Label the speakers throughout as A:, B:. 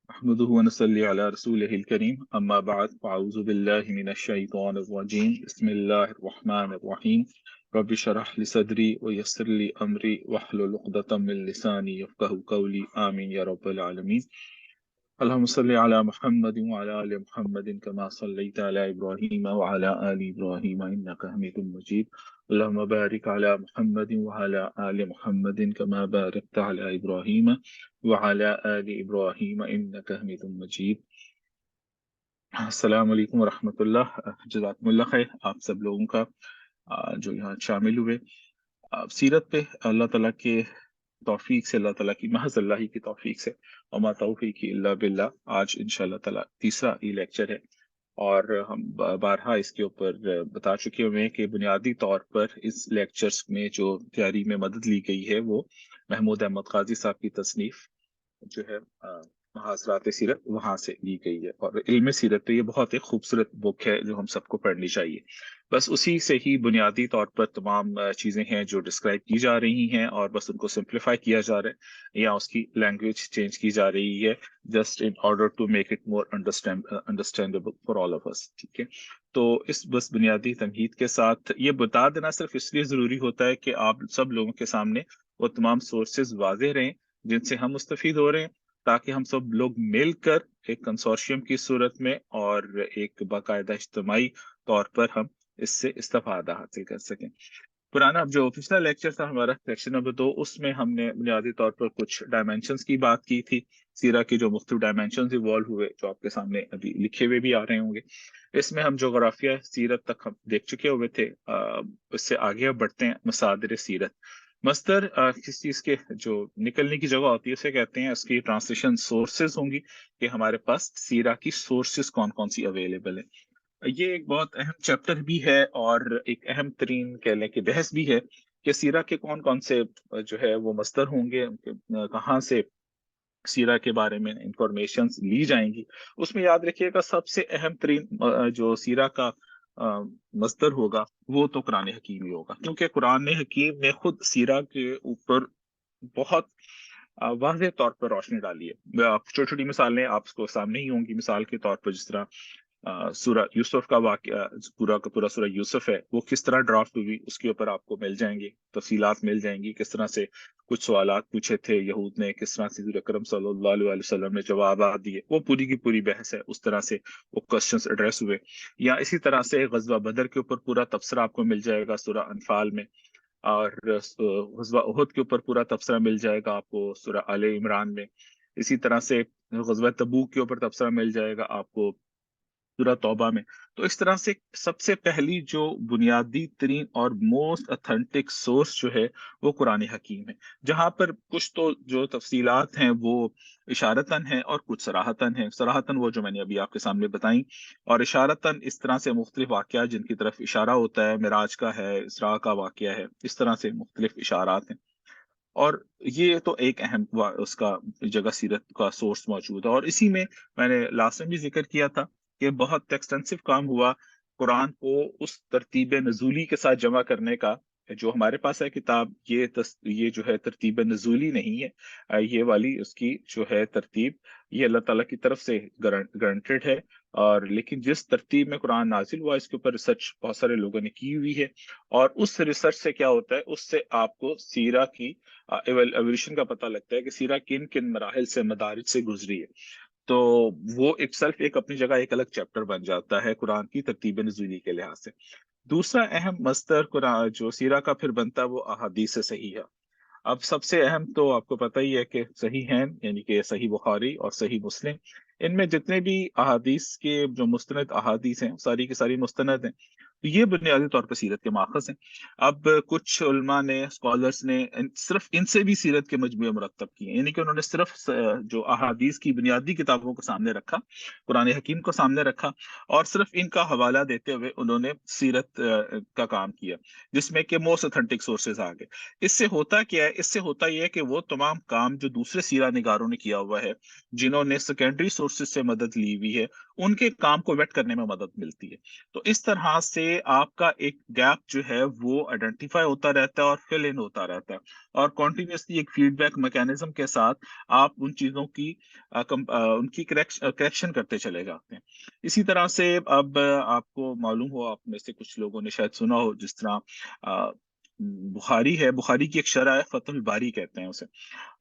A: نحمده ونصلي على رسوله الكريم أما بعد فأعوذ بالله من الشيطان الرجيم بسم الله الرحمن الرحيم رب اشرح لي صدري ويسر لي أمري واحلل عقدة من لساني يفقهوا قولي آمين يا رب العالمين اللهم صل على محمد وعلى آل محمد كما صليت على إبراهيم وعلى آل إبراهيم إنك حميد مجيد اللهم بارك على محمد وعلى آل محمد كما باركت على إبراهيم وعلى آل إبراهيم إنك حميد مجيد السلام علیکم ورحمۃ اللہ جزاکم اللہ خیر آپ سب لوگوں کا جو یہاں شامل ہوئے سیرت پہ اللہ تعالیٰ کے توفیق سے، اللہ تعالیٰ کی محض اللہ ہی کی توفیق سے، وما توفیقی الا باللہ، آج انشاءاللہ تعالیٰ تیسرا ای لیکچر ہے اور ہم بارہا اس کے اوپر بتا چکے ہوئے ہیں کہ بنیادی طور پر اس لیکچرز میں جو تیاری میں مدد لی گئی ہے وہ محمود احمد قاضی صاحب کی تصنیف جو ہے محاصرات سیرت وہاں سے لی گئی ہے، اور علم سیرت تو یہ بہت ایک خوبصورت بک ہے جو ہم سب کو پڑھنی چاہیے۔ بس اسی سے ہی بنیادی طور پر تمام چیزیں ہیں جو ڈسکرائب کی جا رہی ہیں، اور بس ان کو سمپلیفائی کیا جا رہا ہے یا اس کی لینگویج چینج کی جا رہی ہے just in order to make it more understandable for all of us, ٹھیک ہے۔ تو اس بس بنیادی تمہید کے ساتھ یہ بتا دینا صرف اس لیے ضروری ہوتا ہے کہ آپ سب لوگوں کے سامنے وہ تمام سورسز واضح رہیں جن سے ہم مستفید ہو رہے ہیں، تاکہ ہم سب لوگ مل کر ایک کنسورشیم کی صورت میں اور ایک باقاعدہ اجتماعی طور پر ہم اس سے استفادہ حاصل کر سکیں۔ پرانا جو پچھلا لیکچر تھا ہمارا سیکشن نمبر 2، اس میں ہم نے بنیادی طور پر کچھ ڈائمینشنز کی بات کی تھی، سیرہ کے جو مختلف ڈائمینشنز ایوالو ہوئے جو آپ کے سامنے ابھی لکھے ہوئے بھی آ رہے ہوں گے۔ اس میں ہم جغرافیہ سیرت تک ہم دیکھ چکے ہوئے تھے، اس سے آگے اب بڑھتے ہیں مصادر سیرت۔ مصدر کس چیز کے جو نکلنے کی جگہ ہوتی ہے اسے کہتے ہیں، اس کی ٹرانسلیشن سورسز ہوں گی کہ ہمارے پاس سیرہ کی سورسز کون کون سی اویلیبل ہیں۔ یہ ایک بہت اہم چیپٹر بھی ہے اور ایک اہم ترین کہہ لیں کہ بحث بھی ہے کہ سیرہ کے کون کون سے جو ہے وہ مصدر ہوں گے، کہاں سے سیرہ کے بارے میں انفارمیشن لی جائیں گی۔ اس میں یاد رکھیے گا سب سے اہم ترین جو سیرہ کا مصدر ہوگا وہ تو قرآن حکیم ہی ہوگا، کیونکہ قرآن حکیم نے خود سیرہ کے اوپر بہت واضح طور پر روشنی ڈالی ہے۔ چھوٹی چھوٹی مثالیں آپ کو سامنے ہی ہوں گی، مثال کے طور پر جس طرح سورہ یوسف کا واقعہ، پورا کا پورا سورہ یوسف ہے وہ کس طرح ڈرافٹ ہوئی، اس کے اوپر آپ کو مل جائیں گے، تفصیلات مل جائیں گی، کس طرح سے کچھ سوالات پوچھے تھے یہود نے، کس طرح سے حضور اکرم صلی اللہ علیہ وسلم نے جوابات دیے، وہ پوری کی پوری بحث ہے، اس طرح سے وہ کوسچنز ایڈریس ہوئے۔ یا اسی طرح سے غزوہ بدر کے اوپر پورا تبصرہ آپ کو مل جائے گا سورہ انفال میں، اور غزوہ احد کے اوپر پورا تبصرہ مل جائے گا آپ کو سورہ آل عمران میں۔ اسی طرح سے غزوہ تبوک کے اوپر تبصرہ مل جائے گا آپ کو سورہ توبہ میں۔ تو اس طرح سے سب سے پہلی جو بنیادی ترین اور موسٹ اتھینٹک سورس جو ہے وہ قرآن حکیم ہے، جہاں پر کچھ تو جو تفصیلات ہیں وہ اشارتاً ہیں اور کچھ صراحتاً ہیں۔ صراحتاً وہ جو میں نے ابھی آپ کے سامنے بتائیں، اور اشارتاً اس طرح سے مختلف واقعات جن کی طرف اشارہ ہوتا ہے، معراج کا ہے، اسراء کا واقعہ ہے، اس طرح سے مختلف اشارات ہیں۔ اور یہ تو ایک اہم اس کا جگہ سیرت کا سورس موجود ہے، اور اسی میں میں نے لاسٹ میں بھی ذکر کیا تھا کہ بہت ایکسٹینسو کام ہوا قرآن کو اس ترتیب نزولی کے ساتھ جمع کرنے کا جو ہمارے پاس ہے کتاب۔ یہ جو ہے ترتیب نزولی نہیں ہے، یہ والی اس کی جو ہے ترتیب یہ اللہ تعالیٰ کی طرف سے گرانٹیڈ ہے، اور لیکن جس ترتیب میں قرآن نازل ہوا اس کے اوپر ریسرچ بہت سارے لوگوں نے کی ہوئی ہے، اور اس ریسرچ سے کیا ہوتا ہے، اس سے آپ کو سیرہ کی ایولیوشن کا پتہ لگتا ہے کہ سیرہ کن کن مراحل سے، مدارج سے گزری ہے۔ تو وہ ایک سیلف ایک اپنی جگہ ایک الگ چیپٹر بن جاتا ہے قرآن کی ترتیب نزولی کے لحاظ سے۔ دوسرا اہم مصدر قرآن جو سیرہ کا پھر بنتا ہے وہ احادیث صحیحہ۔ اب سب سے اہم تو آپ کو پتہ ہی ہے کہ صحیح ہیں، یعنی کہ صحیح بخاری اور صحیح مسلم، ان میں جتنے بھی احادیث کے جو مستند احادیث ہیں ساری کی ساری مستند ہیں، تو یہ بنیادی طور پر سیرت کے ماخذ ہیں۔ اب کچھ علماء نے، اسکالرس نے صرف ان سے بھی سیرت کے مجموعے مرتب کیے، یعنی کہ انہوں نے صرف جو احادیث کی بنیادی کتابوں کو سامنے رکھا، قرآن حکیم کو سامنے رکھا، اور صرف ان کا حوالہ دیتے ہوئے انہوں نے سیرت کا کام کیا، جس میں کہ موسٹ اتھینٹک سورسز آ گئے۔ اس سے ہوتا کیا ہے؟ اس سے ہوتا یہ ہے کہ وہ تمام کام جو دوسرے سیرہ نگاروں نے کیا ہوا ہے، جنہوں نے سیکنڈری سورسز سے مدد لی ہوئی ہے، ان کے کام کو ویٹ کرنے میں مدد ملتی ہے. تو اس طرح سے آپ کا ایک گیپ جو ہے وہ آئیڈینٹیفائی ہوتا رہتا ہے اور فل ان ہوتا رہتا ہے, اور کنٹینیوسلی ایک فیڈ بیک میکینزم کے ساتھ آپ ان چیزوں کی ان کی کریکشن کرتے چلے جاتے ہیں. اسی طرح سے اب آپ کو معلوم ہو, آپ میں سے کچھ لوگوں نے شاید سنا ہو, جس طرح بخاری ہے, بخاری کی ایک شرح ہے فتح الباری کہتے ہیں اسے,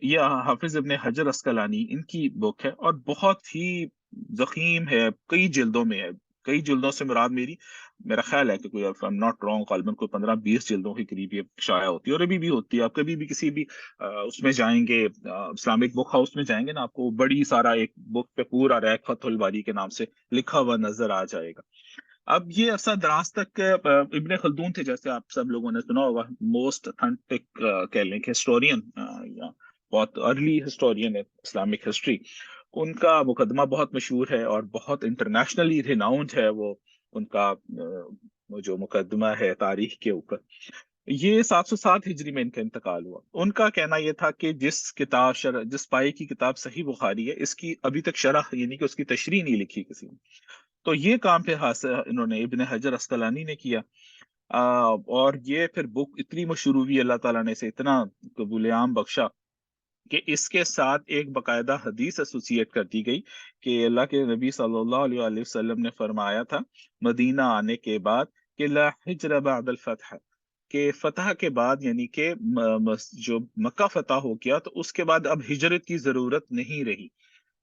A: یہ حافظ ابن حجر اسقلانی ان کی بک ہے, اور بہت ہی ضخیم ہے, کئی جلدوں میں ہے. کئی جلدوں سے مراد میرا خیال ہے کہ کوئی ناٹ رانگ غالباً کوئی 15-20 جلدوں کے قریب یہ شائع ہوتی ہے, اور ابھی بھی ہوتی ہے. آپ کبھی بھی کسی بھی اس میں جائیں گے, اسلامک بک ہاؤس میں جائیں گے نا, آپ کو بڑی سارا ایک بک پہ پورا ریک فتح الباری کے نام سے لکھا ہوا نظر آ جائے گا. اب یہ عرصہ دراز تک ابن خلدون تھے, جیسے آپ سب لوگوں نے سنا ہوگا, موسٹ اتھینٹک کہہ لیں کہ ہسٹورین, یا بہت ارلی ہسٹورین ہے اسلامک ہسٹری. ان کا مقدمہ بہت مشہور ہے اور بہت انٹرنیشنلی ریناؤنڈ ہے وہ, ان کا جو مقدمہ ہے تاریخ کے اوپر. یہ 707 ہجری میں ان کا انتقال ہوا. ان کا کہنا یہ تھا کہ جس پائے کی کتاب صحیح بخاری ہے, اس کی ابھی تک شرح یعنی کہ اس کی تشریح نہیں لکھی کسی نے. تو یہ کام پھر حاصل انہوں نے ابن حجر اسقلانی نے کیا, اور یہ پھر بک اتنی مشہور ہوئی, اللہ تعالیٰ نے اسے اتنا قبول عام بخشا کہ اس کے ساتھ ایک باقاعدہ حدیث ایسوسیٹ کر دی گئی کہ اللہ کے نبی صلی اللہ علیہ وآلہ وسلم نے فرمایا تھا مدینہ آنے کے بعد کہ لا ہجر بعد الفتح, کہ فتح کے بعد یعنی کہ جو مکہ فتح ہو گیا تو اس کے بعد اب ہجرت کی ضرورت نہیں رہی.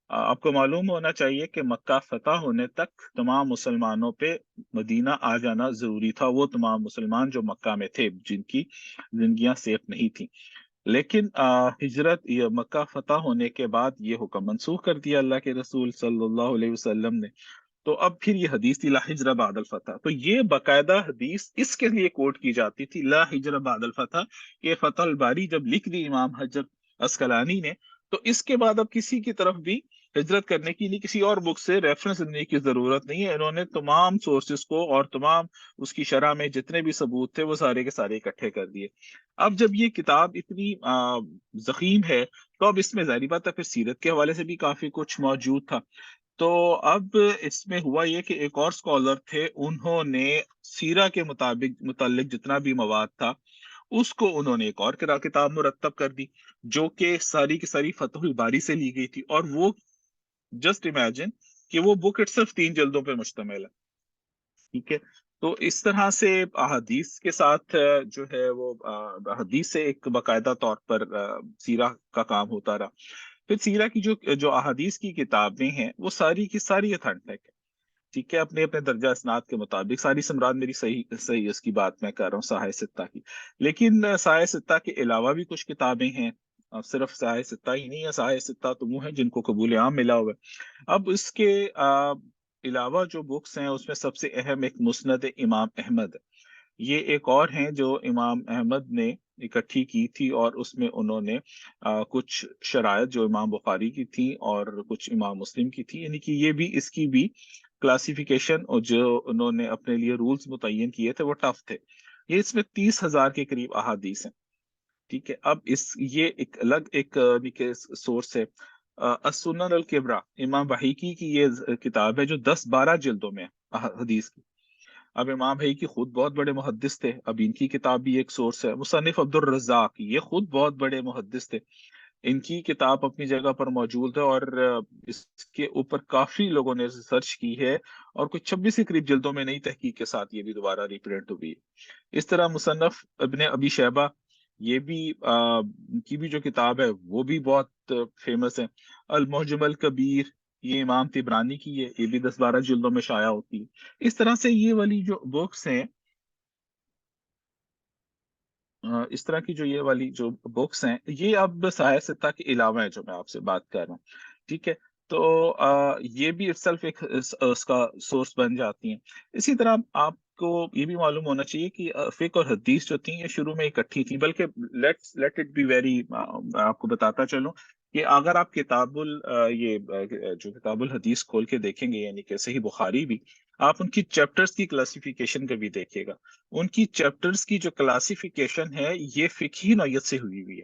A: آپ کو معلوم ہونا چاہیے کہ مکہ فتح ہونے تک تمام مسلمانوں پہ مدینہ آ جانا ضروری تھا, وہ تمام مسلمان جو مکہ میں تھے جن کی زندگیاں سیف نہیں تھیں. لیکن مکہ فتح ہونے کے بعد یہ حکم منسوخ کر دیا اللہ کے رسول صلی اللہ علیہ وسلم نے. تو اب پھر یہ حدیث تھی لا ہجر بعد الفتح, تو یہ باقاعدہ حدیث اس کے لیے کوٹ کی جاتی تھی لا ہجر بعد الفتح, کہ فتح الباری جب لکھ دی امام حجر اسقلانی نے, تو اس کے بعد اب کسی کی طرف بھی ہجرت کرنے کی نہیں, کسی اور بک سے ریفرنس دینے کی ضرورت نہیں ہے. انہوں نے تمام سورسز کو اور تمام اس کی شرح میں جتنے بھی ثبوت تھے وہ سارے کے سارے اکٹھے کر دیے. اب جب یہ کتاب اتنی ضخیم ہے تو اب اس میں ظاہری بات ہے پھر سیرت کے حوالے سے بھی کافی کچھ موجود تھا. تو اب اس میں ہوا یہ کہ ایک اور اسکالر تھے, انہوں نے سیرہ کے متعلق جتنا بھی مواد تھا اس کو انہوں نے ایک اور کتاب مرتب کر دی, جو کہ ساری کی ساری فتح الباری سے لی گئی تھی. اور وہ جسٹ امیجن کہ وہ بک اٹ صرف 3 جلدوں پہ مشتمل ہے. ٹھیک ہے, تو اس طرح سے احادیث کے ساتھ جو ہے وہ حدیث سے ایک باقاعدہ طور پر سیرہ کا کام ہوتا رہا. پھر سیرہ کی جو احادیث کی کتابیں ہیں وہ ساری کی ساری اتھینٹک ہے. ٹھیک ہے, اپنے اپنے درجہ اسناد کے مطابق ساری. سمران میری صحیح صحیح اس کی بات میں کر رہا ہوں سہائے ستہ کی, لیکن سہائے ستہ کے علاوہ بھی کچھ کتابیں ہیں. صرف سہائے ستہ ہی نہیں ہے, سہائے ستہ تو وہ ہیں جن کو قبول عام ملا ہوا ہے. اب اس کے علاوہ جو بکس ہیں اس میں سب سے اہم ایک مسند امام احمد ہے. یہ ایک اور ہیں جو امام احمد نے اکٹھی کی تھی, اور اس میں انہوں نے کچھ شرائط جو امام بخاری کی تھی اور کچھ امام مسلم کی تھی, یعنی کہ یہ بھی اس کی بھی کلاسیفیکیشن اور جو انہوں نے اپنے لیے رولز متعین کیے تھے وہ ٹف تھے. یہ اس میں 30,000 کے قریب احادیث ہیں. ٹھیک ہے, اب یہ ایک الگ ایک سورس ہے. السنن الکبریٰ امام بحیقی کی یہ کتاب ہے جو 10-12 جلدوں میں حدیث کی. اب امام بحیقی خود بہت بڑے محدث تھے, اب ان کی کتاب بھی ایک سورس ہے. مصنف عبد الرزاق یہ خود بہت بڑے محدث تھے, ان کی کتاب اپنی جگہ پر موجود ہے, اور اس کے اوپر کافی لوگوں نے ریسرچ کی ہے, اور کچھ 26 کے قریب جلدوں میں نئی تحقیق کے ساتھ یہ بھی دوبارہ ریپرنٹ ہوئی. اس طرح مصنف ابن ابی شیبہ, یہ بھی کی بھی جو کتاب ہے وہ بھی بہت فیمس ہے. المعجم الکبیر یہ امام طبرانی کی ہے, یہ بھی 10-12 جلدوں میں شائع ہوتی ہے. اس طرح سے یہ والی جو بکس ہیں, اس طرح کی جو یہ والی جو بکس ہیں یہ اب سہائے ستہ کے علاوہ ہے جو میں آپ سے بات کر رہا ہوں. ٹھیک ہے, تو یہ بھی اٹسیلف ایک اس کا سورس بن جاتی ہیں. اسی طرح آپ کو یہ بھی معلوم ہونا چاہیے کہ فقہ اور حدیث جو تھیں یہ شروع میں اکٹھی تھیں, بلکہ لیٹ اٹ بی ویری, میں آپ کو بتاتا چلوں کہ اگر آپ یہ جو کتاب الحدیث کھول کے دیکھیں گے, یعنی کہ صحیح بخاری بھی, آپ ان کی چیپٹرز کی کلاسیفیکیشن کا بھی دیکھیے گا. ان کی چیپٹرز کی جو کلاسیفیکیشن ہے یہ فقہی نوعیت سے ہوئی ہے.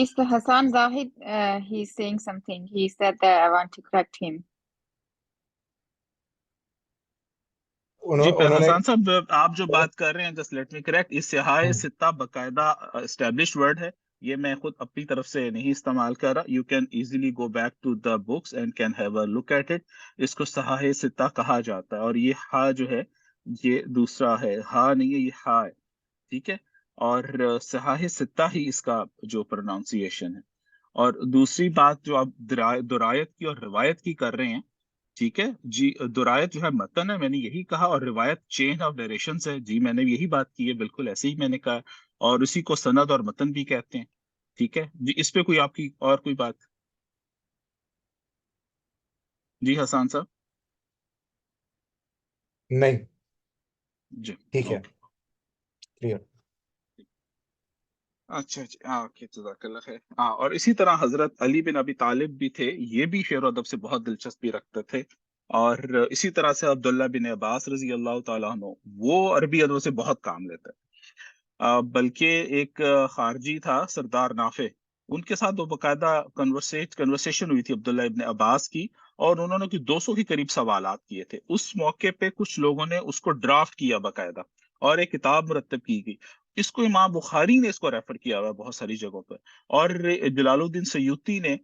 B: Is the Hassan Zahid? He's saying something. He said that I want to correct him.
A: جی
C: انہوں نے
A: حسان صاحب آپ جو بات کر رہے ہیں جسٹ لیٹ می کریکٹ، اس سیاہ ستہ باقاعدہ اسٹیبلش ورڈ ہے، یہ میں خود اپنی طرف سے نہیں استعمال کر رہا. You can easily go back to the books and can have a look at it. اس کو سیاہ ستہ کہا جاتا ہے، اور یہ ہا جو ہے یہ دوسرا ہے، ہا نہیں ہے، یہ ہا ہے، ٹھیک ہے. اور سیاہ ستہ ہی اس کا جو پروناؤنسیشن ہے. اور دوسری بات جو آپ درایت کی اور روایت کی کر رہے ہیں، ٹھیک ہے جی، درایت جو ہے متن ہے، میں نے یہی کہا، اور روایت چین آف ڈائریکشن ہے، جی میں نے یہی بات کی ہے، بالکل ایسے ہی میں نے کہا، اور اسی کو سند اور متن بھی کہتے ہیں. ٹھیک ہے جی، اس پہ کوئی آپ کی اور کوئی بات؟ جی حسان صاحب.
C: نہیں
A: جی
C: ٹھیک ہے،
A: اوکے.
C: کلیئر.
A: اچھا جی، اوکے، جزاک اللہ خیر. ہاں، اور اسی طرح حضرت علی بن ابی طالب بھی تھے، یہ بھی شعر و ادب سے بہت دلچسپی رکھتے تھے. اور اسی طرح سے عبداللہ بن عباس رضی اللہ تعالیٰ عنہ، وہ عربی ادب سے بہت کام لیتے. بلکہ ایک خارجی تھا سردار نافع، ان کے ساتھ وہ باقاعدہ کنورسیشن ہوئی تھی عبداللہ ابن عباس کی، اور انہوں نے 200 کے قریب سوالات کیے تھے. اس موقع پہ کچھ لوگوں نے اس کو ڈرافٹ کیا باقاعدہ، اور ایک کتاب مرتب کی گئی. اس کو امام بخاری نے اس کو ریفر کیا ہوا ہے بہت ساری جگہوں پر. اور جلال الدین سیوطی نے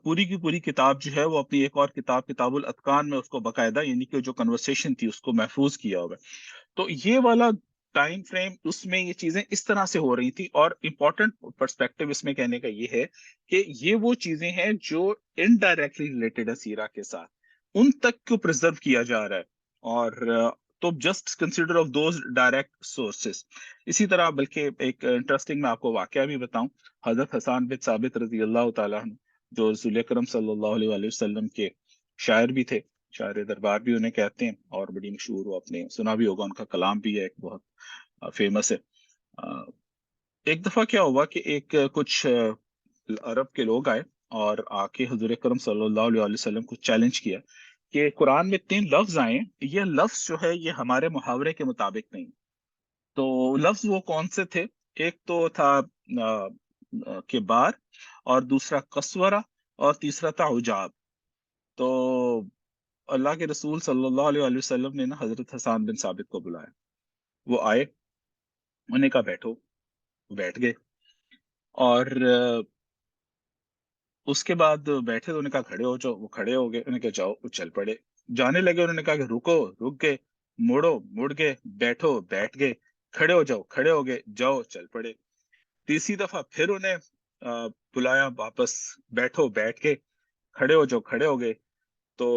A: پوری کی پوری کتاب جو ہے وہ اپنی ایک اور کتاب، کتاب الاتقان میں اس کو باقاعدہ، یعنی کہ جو کنورسیشن تھی اس کو محفوظ کیا ہوا ہے. تو یہ والا ٹائم فریم، اس میں یہ چیزیں اس طرح سے ہو رہی تھی. اور امپورٹنٹ پرسپیکٹو اس میں کہنے کا یہ ہے کہ یہ وہ چیزیں ہیں جو انڈائریکٹلی ریلیٹڈ ہے سیرا کے ساتھ، ان تک کو پرزرو کیا جا رہا ہے. اور تو just consider of those direct sources. اسی طرح بلکہ ایک انٹرسٹنگ میں آپ کو واقعہ بھی بتاؤں، حضرت حسان بن ثابت رضی اللہ تعالیٰ عنہ، جو رسول اکرم صلی اللہ علیہ وآلہ وسلم کے شاعر بھی تھے، شاعر دربار بھی انہیں کہتے ہیں، اور بڑی مشہور، وہ آپ نے سنا بھی ہوگا، ان کا کلام بھی ہے ایک بہت فیمس ہے. ایک دفعہ کیا ہوا کہ ایک کچھ عرب کے لوگ آئے اور آ کے حضور اکرم صلی اللہ علیہ وسلم کو چیلنج کیا کہ قرآن میں 3 لفظ آئے، یہ لفظ جو ہے یہ ہمارے محاورے کے مطابق نہیں. تو لفظ وہ کون سے تھے؟ ایک تو تھا کبار، اور دوسرا قسورہ، اور تیسرا تھا عجاب. تو اللہ کے رسول صلی اللہ علیہ وآلہ وسلم نے نا حضرت حسان بن ثابت کو بلایا. وہ آئے، انہوں نے کہا بیٹھو، بیٹھ گئے. اور اس کے بعد بیٹھے تو انہوں نے کہا کھڑے ہو جاؤ، وہ کھڑے ہو گئے. انہوں نے کہا جاؤ، وہ چل پڑے. جانے لگے، انہوں نے کہا کہ رکو، رک گئے. مڑو، مڑ گئے. بیٹھو، بیٹھ گئے. کھڑے ہو جاؤ، کھڑے ہو گئے. جاؤ، چل پڑے. تیسری دفعہ پھر انہیں بلایا واپس، بیٹھو، بیٹھ گئے. کھڑے ہو جاؤ، کھڑے ہو گئے. تو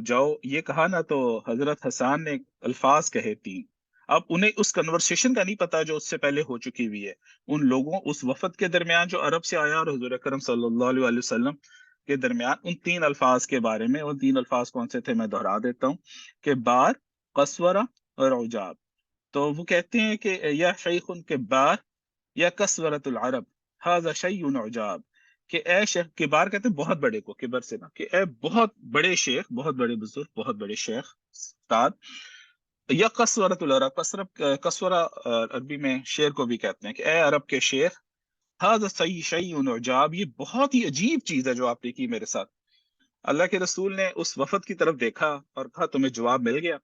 A: جاؤ، یہ کہا نا، تو حضرت حسان نے الفاظ کہے 3. اب انہیں اس کنورسیشن کا نہیں پتا جو اس سے پہلے ہو چکی ہوئی ہے ان لوگوں، اس وفد کے درمیان جو عرب سے آیا اور حضور اکرم صلی اللہ علیہ وآلہ وسلم کے درمیان، ان 3 الفاظ کے بارے میں. وہ 3 الفاظ کون سے تھے میں دہرا دیتا ہوں، کہ بار، قسورہ اور عجاب. تو وہ کہتے ہیں کہ یا شیخ کے بار، یا کسورت العرب، ھذا شیء عجاب، کہ اے شیخ، کبار کہتے ہیں بہت بڑے کو، کبر سے نہ، کہ اے بہت بڑے شیخ، بہت بڑے بزرگ، بہت بڑے شیخ استاد. یا کسورت العرب، کسورہ عربی میں شیر کو بھی کہتے ہیں، کہ اے عرب کے شیخ، ھذا شیء عجاب، یہ بہت ہی عجیب چیز ہے جو آپ نے کی میرے ساتھ. اللہ کے رسول نے اس وفد کی طرف دیکھا اور کہا تمہیں جواب مل گیا.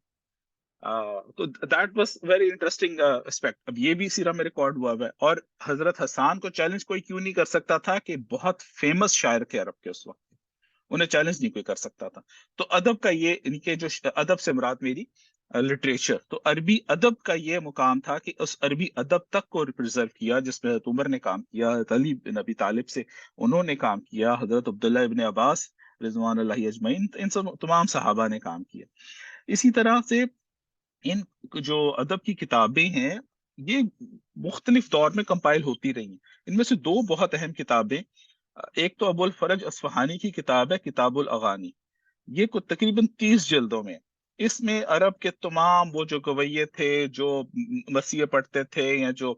A: تو that was very interesting aspect. اب یہ بھی سیرا میں ریکارڈ ہوا ہے. اور حضرت حسان کو چیلنج کوئی کیوں نہیں کر سکتا تھا؟ کہ بہت فیمس شاعر تھے عرب کے اس وقت، انہیں چیلنج نہیں کوئی کر سکتا تھا. تو ادب کا یہ، ان کے جو ادب سے مراد میری لٹریچر، تو عربی ادب کا یہ مقام تھا کہ اس عربی ادب تک کو پرزرو کیا، جس میں حضرت عمر نے کام کیا، حضرت علی بن ابی طالب سے انہوں نے کام کیا، حضرت عبداللہ ابن عباس رضوان اللہ اجمعین، ان سب تمام صحابہ نے کام کیا. اسی طرح سے ان جو ادب کی کتابیں ہیں یہ مختلف دور میں کمپائل ہوتی رہی ہیں. ان میں سے 2 بہت اہم کتابیں، ایک تو ابو الفرج اصفہانی کی کتاب ہے کتاب الاغانی، یہ تقریباً 30 جلدوں میں. اس میں عرب کے تمام وہ جو گویے تھے، جو مسیح پڑھتے تھے یا جو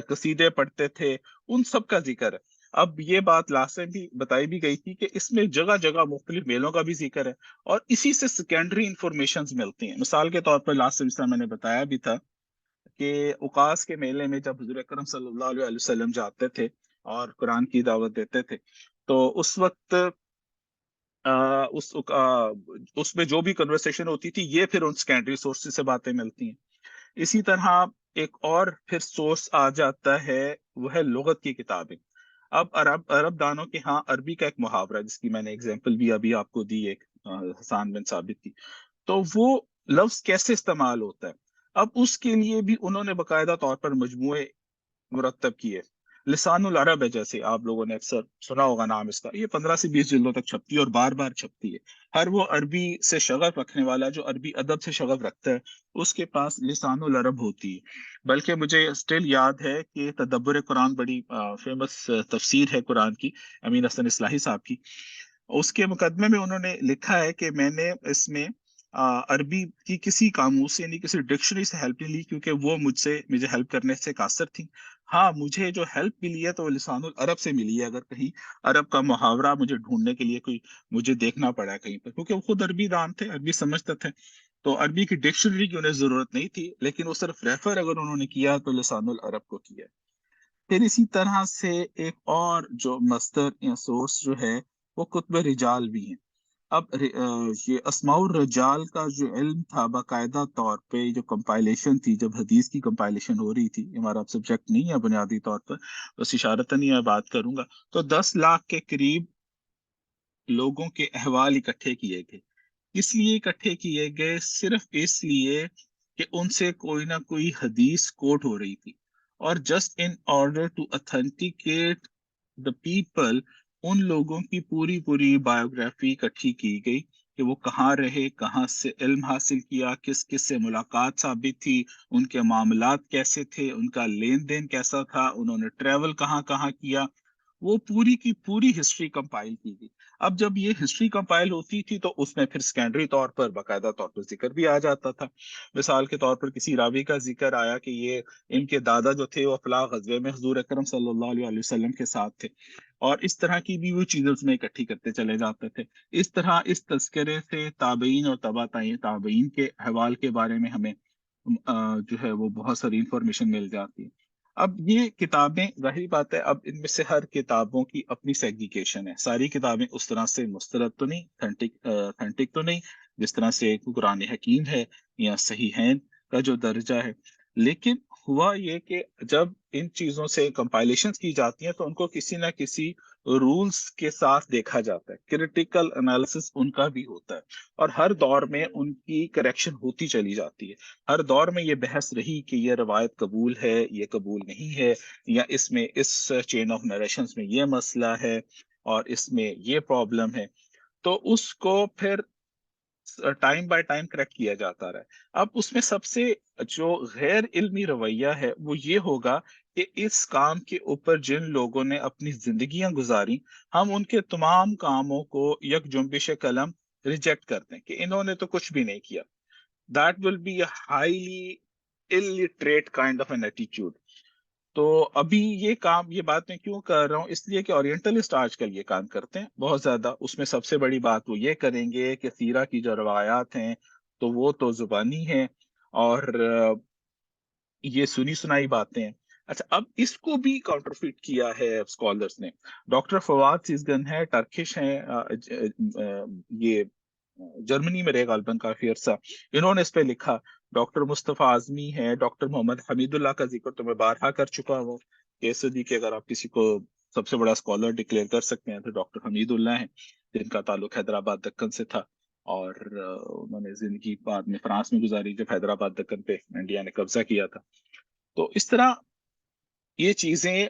A: قصیدے پڑھتے تھے، ان سب کا ذکر ہے. اب یہ بات لاسٹ میں بھی بتائی بھی گئی تھی کہ اس میں جگہ جگہ مختلف میلوں کا بھی ذکر ہے، اور اسی سے سیکنڈری انفارمیشنز ملتی ہیں. مثال کے طور پر لاسٹ سمسٹر میں نے بتایا بھی تھا کہ اوقاس کے میلے میں جب حضور اکرم صلی اللہ علیہ وسلم جاتے تھے اور قرآن کی دعوت دیتے تھے، تو اس وقت اس میں جو بھی کنورسیشن ہوتی تھی یہ پھر ان سیکنڈری سورسز سے باتیں ملتی ہیں. اسی طرح ایک اور پھر سورس آ جاتا ہے، وہ ہے لغت کی کتابیں. اب عرب دانوں کے ہاں عربی کا ایک محاورہ جس کی میں نے اگزامپل بھی ابھی آپ کو دی، ایک حسان بن ثابت کی، تو وہ لفظ کیسے استعمال ہوتا ہے، اب اس کے لیے بھی انہوں نے باقاعدہ طور پر مجموعے مرتب کیے. لسان العرب ہے، جیسے آپ لوگوں نے اکثر سنا ہوگا نام اس کا، یہ 15 سے 20 جلدوں تک چھپتی ہے اور بار بار چھپتی ہے. ہر وہ عربی سے شغف رکھنے والا جو عربی ادب سے شغف رکھتا ہے اس کے پاس لسان العرب ہوتی ہے. بلکہ مجھے اسٹل یاد ہے کہ تدبر قرآن بڑی فیمس تفسیر ہے قرآن کی، امین حسن اصلاحی صاحب کی. اس کے مقدمے میں انہوں نے لکھا ہے کہ میں نے اس میں عربی کی کسی قاموس سے یعنی کسی ڈکشنری سے ہیلپ نہیں لی، کیونکہ وہ مجھے ہیلپ کرنے سے قاصر تھی. ہاں مجھے جو ہیلپ ملی ہے تو وہ لسان العرب سے ملی ہے، اگر کہیں عرب کا محاورہ مجھے ڈھونڈنے کے لیے کوئی مجھے دیکھنا پڑا کہیں پر، کیونکہ وہ خود عربی دان تھے، عربی سمجھتے تھے، تو عربی کی ڈکشنری کی انہیں ضرورت نہیں تھی، لیکن وہ صرف ریفر اگر انہوں نے کیا تو لسان العرب کو کیا. پھر اسی طرح سے ایک اور جو مصدر یا سورس جو ہے وہ کتب رجال بھی ہیں. اب یہ اسماء الرجال کا جو علم تھا باقاعدہ طور پہ جو کمپائلیشن تھی، جب حدیث کی کمپائلیشن ہو رہی تھی، ہمارا سبجیکٹ نہیں ہے بنیادی طور پر، بس اشارتاً ہی میں بات کروں گا، تو 10 لاکھ کے قریب لوگوں کے احوال اکٹھے کیے گئے. اس لیے اکٹھے کیے گئے صرف اس لیے کہ ان سے کوئی نہ کوئی حدیث کوٹ ہو رہی تھی، اور just in order to authenticate the people ان لوگوں کی پوری پوری بایوگرافی اکٹھی کی گئی کہ وہ کہاں رہے، کہاں سے علم حاصل کیا، کس کس سے ملاقات ثابت تھی، ان کے معاملات کیسے تھے، ان کا لین دین کیسا تھا، انہوں نے ٹریول کہاں کہاں کیا، وہ پوری کی پوری ہسٹری کمپائل کی گئی. اب جب یہ ہسٹری کمپائل ہوتی تھی تو اس میں پھر سیکنڈری طور پر باقاعدہ طور پر ذکر بھی آ جاتا تھا. مثال کے طور پر کسی راوی کا ذکر آیا کہ یہ ان کے دادا جو تھے وہ فلاں غزوے میں حضور اکرم صلی اللہ علیہ وسلم کے ساتھ تھے، اور اس طرح کی بھی وہ چیزیں اس میں اکٹھی کرتے چلے جاتے تھے. اس طرح اس تذکرے سے تابعین اور تبع تابعین کے احوال کے بارے میں ہمیں جو ہے وہ بہت ساری انفارمیشن مل جاتی ہے. اب یہ کتابیں ظاہری بات ہے، اب ان میں سے ہر کتابوں کی اپنی سیگریگیشن ہے، ساری کتابیں اس طرح سے مسترد تو نہیں، اتھینٹک تو نہیں جس طرح سے قرآن حکیم ہے یا صحیحین کا جو درجہ ہے. لیکن ہوا یہ کہ جب ان چیزوں سے کمپائلیشنز کی جاتی ہیں تو ان کو کسی نہ کسی رولز کے ساتھ دیکھا جاتا ہے، کریٹیکل انالیسس ان کا بھی ہوتا ہے، اور ہر دور میں ان کی کریکشن ہوتی چلی جاتی ہے. ہر دور میں یہ بحث رہی کہ یہ روایت قبول ہے، یہ قبول نہیں ہے، یا اس میں اس چین آف نریشنز میں یہ مسئلہ ہے اور اس میں یہ پرابلم ہے، تو اس کو پھر ٹائم بائی ٹائم کریکٹ کیا جاتا رہا. اب اس میں سب سے جو غیر علمی رویہ ہے وہ یہ ہوگا کہ اس کام کے اوپر جن لوگوں نے اپنی زندگیاں گزاری، ہم ان کے تمام کاموں کو یک جنبش قلم ریجیکٹ کرتے ہیں کہ انہوں نے تو کچھ بھی نہیں کیا. That will be a highly illiterate kind of an attitude. تو ابھی یہ بات میں کیوں کر رہا ہوں، اس لیے کہ اورینٹلسٹ آج کل یہ کام کرتے ہیں بہت زیادہ. اس میں سب سے بڑی بات وہ یہ کریں گے کہ سیرہ کی جو روایات ہیں تو وہ تو زبانی ہیں اور یہ سنی سنائی باتیں ہیں. اچھا، اب اس کو بھی کاؤنٹرفیٹ کیا ہے اسکالرس نے. ڈاکٹر فواد سیزگن ہے، ٹرکش ہیں، یہ جرمنی میں رہے غالباً کافی عرصہ، انہوں نے اس پہ لکھا. ڈاکٹر مصطفیٰ اعظمی ہے، ڈاکٹر محمد حمید اللہ کا ذکر تو میں بارہا کر چکا ہوں کہ صدی کے اگر آپ کسی کو سب سے بڑا اسکالر ڈکلیئر کر سکتے ہیں تو ڈاکٹر حمید اللہ ہیں، جن کا تعلق حیدرآباد دکن سے تھا، اور انہوں نے زندگی بعد میں فرانس میں گزاری جب حیدرآباد دکن پہ انڈیا نے قبضہ کیا تھا. تو اس طرح یہ چیزیں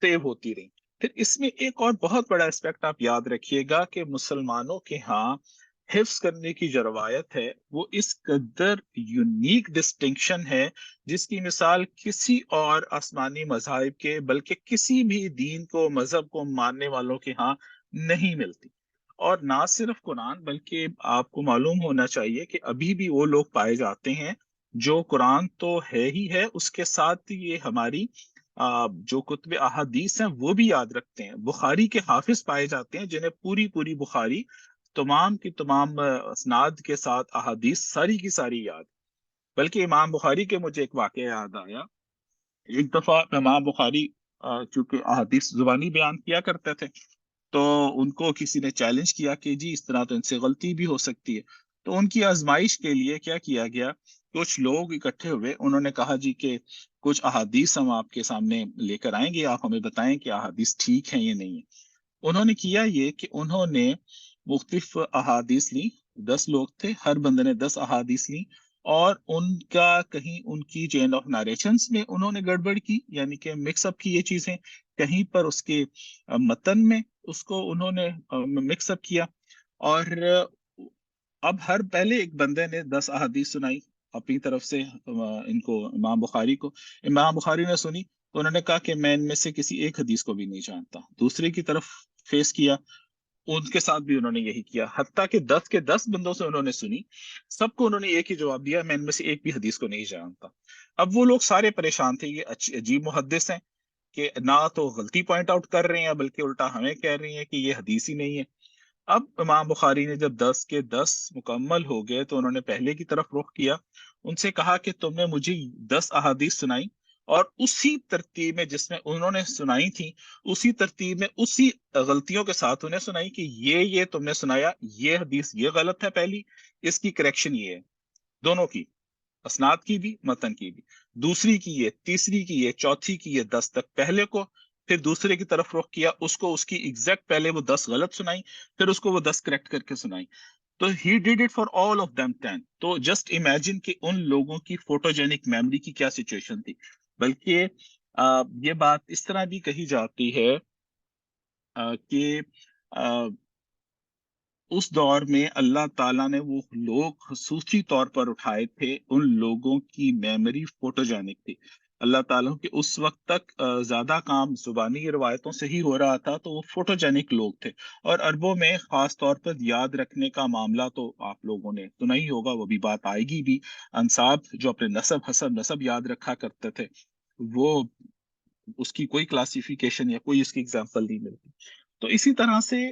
A: سیو ہوتی رہی. پھر اس میں ایک اور بہت بڑا اسپیکٹ آپ یاد رکھیے گا کہ مسلمانوں کے ہاں حفظ کرنے کی جو روایت ہے وہ اس قدر یونیک ڈسٹنکشن ہے جس کی مثال کسی اور آسمانی مذاہب کے بلکہ کسی بھی دین کو مذہب کو ماننے والوں کے ہاں نہیں ملتی. اور نہ صرف قرآن بلکہ آپ کو معلوم ہونا چاہیے کہ ابھی بھی وہ لوگ پائے جاتے ہیں جو قرآن تو ہے ہی ہے، اس کے ساتھ یہ ہماری جو کتب احادیث ہیں وہ بھی یاد رکھتے ہیں. بخاری کے حافظ پائے جاتے ہیں جنہیں پوری پوری بخاری تمام کی تمام اسناد کے ساتھ احادیث ساری کی ساری یاد. بلکہ امام بخاری کے مجھے ایک واقعہ یاد آیا. ایک دفعہ امام بخاری چونکہ احادیث زبانی بیان کیا کرتے تھے تو ان کو کسی نے چیلنج کیا کہ جی اس طرح تو ان سے غلطی بھی ہو سکتی ہے. تو ان کی آزمائش کے لیے کیا کیا گیا، کچھ لوگ اکٹھے ہوئے، انہوں نے کہا جی کہ کچھ احادیث ہم آپ کے سامنے لے کر آئیں گے، آپ ہمیں بتائیں کہ احادیث ٹھیک ہیں یا نہیں ہے. انہوں نے کیا یہ کہ انہوں نے مختلف احادیث لی. 10 لوگ تھے، ہر بندے نے 10 احادیث لی، اور ان کا کہیں ان کی چین آف نریشنز میں انہوں نے گڑبڑ کی، یعنی کہ مکس اپ کی یہ چیزیں، کہیں پر اس کے متن میں اس کو انہوں نے مکس اپ کیا. اور اب ہر پہلے ایک بندے نے 10 احادیث سنائی اپنی طرف سے ان کو، امام بخاری کو. امام بخاری نے سنی تو انہوں نے کہا کہ میں ان میں سے کسی ایک حدیث کو بھی نہیں جانتا. دوسرے کی طرف فیس کیا، ان کے ساتھ بھی انہوں نے یہی کیا، حتیٰ کہ 10 کے 10 بندوں سے انہوں نے سنی، سب کو انہوں نے ایک ہی جواب دیا، میں ان میں سے ایک بھی حدیث کو نہیں جانتا. اب وہ لوگ سارے پریشان تھے، یہ عجیب محدث ہیں کہ نہ تو غلطی پوائنٹ آؤٹ کر رہے ہیں بلکہ الٹا ہمیں کہہ رہی ہیں کہ یہ حدیث ہی نہیں ہے. اب امام بخاری نے جب 10 کے 10 مکمل ہو گئے تو انہوں نے پہلے کی طرف رخ کیا، ان سے کہا کہ تم نے مجھے 10 احادیث سنائی، اور اسی ترتیب میں جس میں انہوں نے سنائی تھی، اسی ترتیب میں اسی غلطیوں کے ساتھ انہیں سنائی کہ یہ تم نے سنایا، یہ حدیث یہ غلط ہے، پہلی اس کی کریکشن یہ ہے، دونوں کی، اسناد کی بھی متن کی بھی، دوسری کی یہ، تیسری کی یہ، چوتھی کی یہ. 10 تک پہلے کو، پھر دوسرے کی طرف رخ کیا، اس کو اس کی ایگزیکٹ پہلے وہ 10 غلط سنائی، پھر اس کو وہ 10 کریکٹ کر کے سنائی. تو he did it for all of them 10. تو جسٹ امیجن کہ ان لوگوں کی فوٹوجینک میموری کی کیا سچویشن تھی. بلکہ یہ بات اس طرح بھی کہی جاتی ہے کہ اس دور میں اللہ تعالیٰ نے وہ لوگ خصوصی طور پر اٹھائے تھے، ان لوگوں کی میموری فوٹوجینک تھی. اللہ تعالیٰ کے اس وقت تک زیادہ کام زبانی روایتوں سے ہی ہو رہا تھا، تو وہ فوٹوجینک لوگ تھے. اور عربوں میں خاص طور پر یاد رکھنے کا معاملہ تو آپ لوگوں نے سنا ہی ہوگا، وہ بھی بات آئے گی بھی. انساب جو اپنے نسب حسب نسب یاد رکھا کرتے تھے، وہ اس کی کوئی کلاسیفیکیشن یا کوئی اس کی اگزامپل نہیں ملتی. تو اسی طرح سے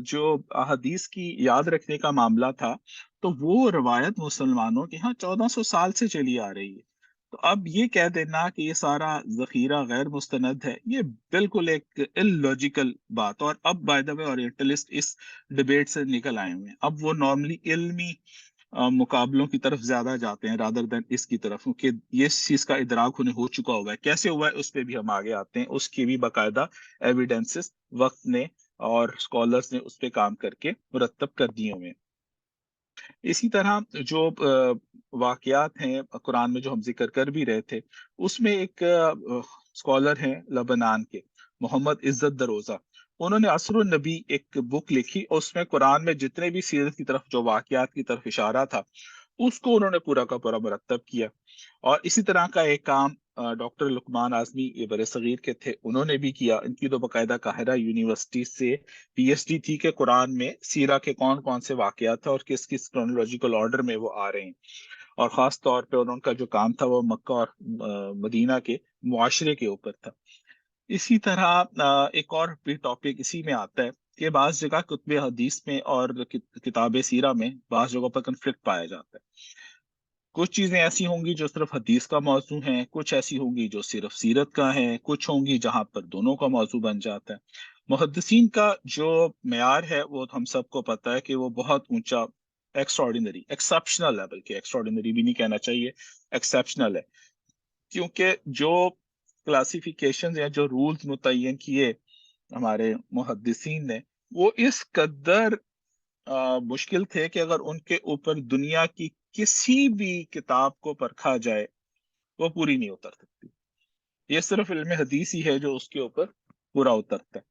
A: جو احادیث کی یاد رکھنے کا معاملہ تھا، تو وہ روایت مسلمانوں کے ہاں 1400 سال سے چلی آ رہی ہے. تو اب یہ کہہ دینا کہ یہ سارا ذخیرہ غیر مستند ہے، یہ بالکل ایک illogical بات. اور اب بائی دا وے اورینٹلسٹ اس ڈبیٹ سے نکل آئے ہوئے ہیں. اب وہ نارملی علمی مقابلوں کی طرف زیادہ جاتے ہیں رادر دین اس کی طرف، کہ یہ چیز کا ادراک انہیں ہو چکا ہوا ہے. کیسے ہوا ہے اس پہ بھی ہم آگے آتے ہیں، اس کی بھی باقاعدہ ایویڈنسز وقت نے اور اسکالرس نے اس پہ کام کر کے مرتب کر دیے ہوئے ہیں. اسی طرح جو واقعات ہیں قرآن میں جو ہم ذکر کر بھی رہے تھے، اس میں ایک اسکالر ہیں لبنان کے، محمد عزت دروزہ. انہوں نے عصر النبی ایک بک لکھی، اور اس میں قرآن میں جتنے بھی سیرت کی طرف جو واقعات کی طرف اشارہ تھا، اس کو انہوں نے پورا کا پورا مرتب کیا. اور اسی طرح کا ایک کام ڈاکٹر لقمان اعظمی، یہ بر صغیر کے تھے، انہوں نے بھی کیا. ان کی تو باقاعدہ قاہرہ یونیورسٹی سے پی ایچ ڈی تھی کہ قرآن میں سیرہ کے کون کون سے واقعات ہیں اور کس کس کرونالوجیکل آرڈر میں وہ آ رہے ہیں. اور خاص طور پہ انہوں کا جو کام تھا وہ مکہ اور مدینہ کے معاشرے کے اوپر تھا. اسی طرح ایک اور بھی ٹاپک اسی میں آتا ہے کہ بعض جگہ کتب حدیث میں اور کتاب سیرہ میں بعض جگہوں پر کنفلکٹ پایا جاتا ہے. کچھ چیزیں ایسی ہوں گی جو صرف حدیث کا موضوع ہیں، کچھ ایسی ہوں گی جو صرف سیرت کا ہے، کچھ ہوں گی جہاں پر دونوں کا موضوع بن جاتا ہے. محدثین کا جو معیار ہے وہ ہم سب کو پتہ ہے کہ وہ بہت اونچا، ایکسٹراڈینری، ایکسیپشنل ہے، بلکہ ایکسٹراڈینری بھی نہیں کہنا چاہیے، ایکسیپشنل ہے. کیونکہ جو کلاسیفیکیشن یا جو رولز متعین کیے ہمارے محدثین نے، وہ اس قدر مشکل تھے کہ اگر ان کے اوپر دنیا کی کسی بھی کتاب کو پرکھا جائے وہ پوری نہیں اتر سکتی. یہ صرف علم حدیث ہی ہے جو اس کے اوپر پورا اترتا ہے.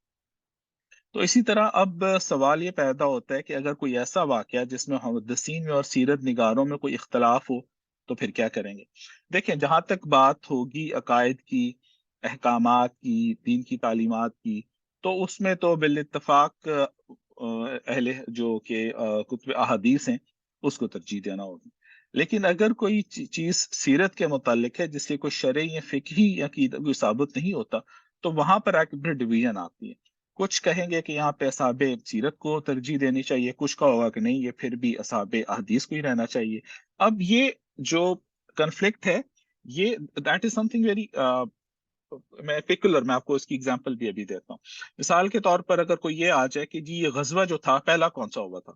A: تو اسی طرح اب سوال یہ پیدا ہوتا ہے کہ اگر کوئی ایسا واقعہ جس میں محدثین میں اور سیرت نگاروں میں کوئی اختلاف ہو تو پھر کیا کریں گے؟ دیکھیں، جہاں تک بات ہوگی عقائد کی، احکامات کی، دین کی تعلیمات کی، تو اس میں تو بالاتفاق اہل جو کہ کتب احادیث ہیں اس کو ترجیح دینا ہوگی. لیکن اگر کوئی چیز سیرت کے متعلق ہے جس سے کوئی شرعی یا فقہی یا کوئی ثابت نہیں ہوتا، تو وہاں پر ایک ڈویژن آتی ہے. کچھ کہیں گے کہ یہاں پہ اصحاب سیرت کو ترجیح دینی چاہیے، کچھ کا ہوگا کہ نہیں، یہ پھر بھی اصحاب احادیث کو ہی رہنا چاہیے. اب یہ جو کنفلکٹ ہے، یہ that is some thing very میں آپ کو اس کی اگزامپل بھی ابھی دیتا ہوں. مثال کے طور پر اگر کوئی یہ آ جائے کہ جی یہ غزوہ جو تھا پہلا کون سا ہوا تھا،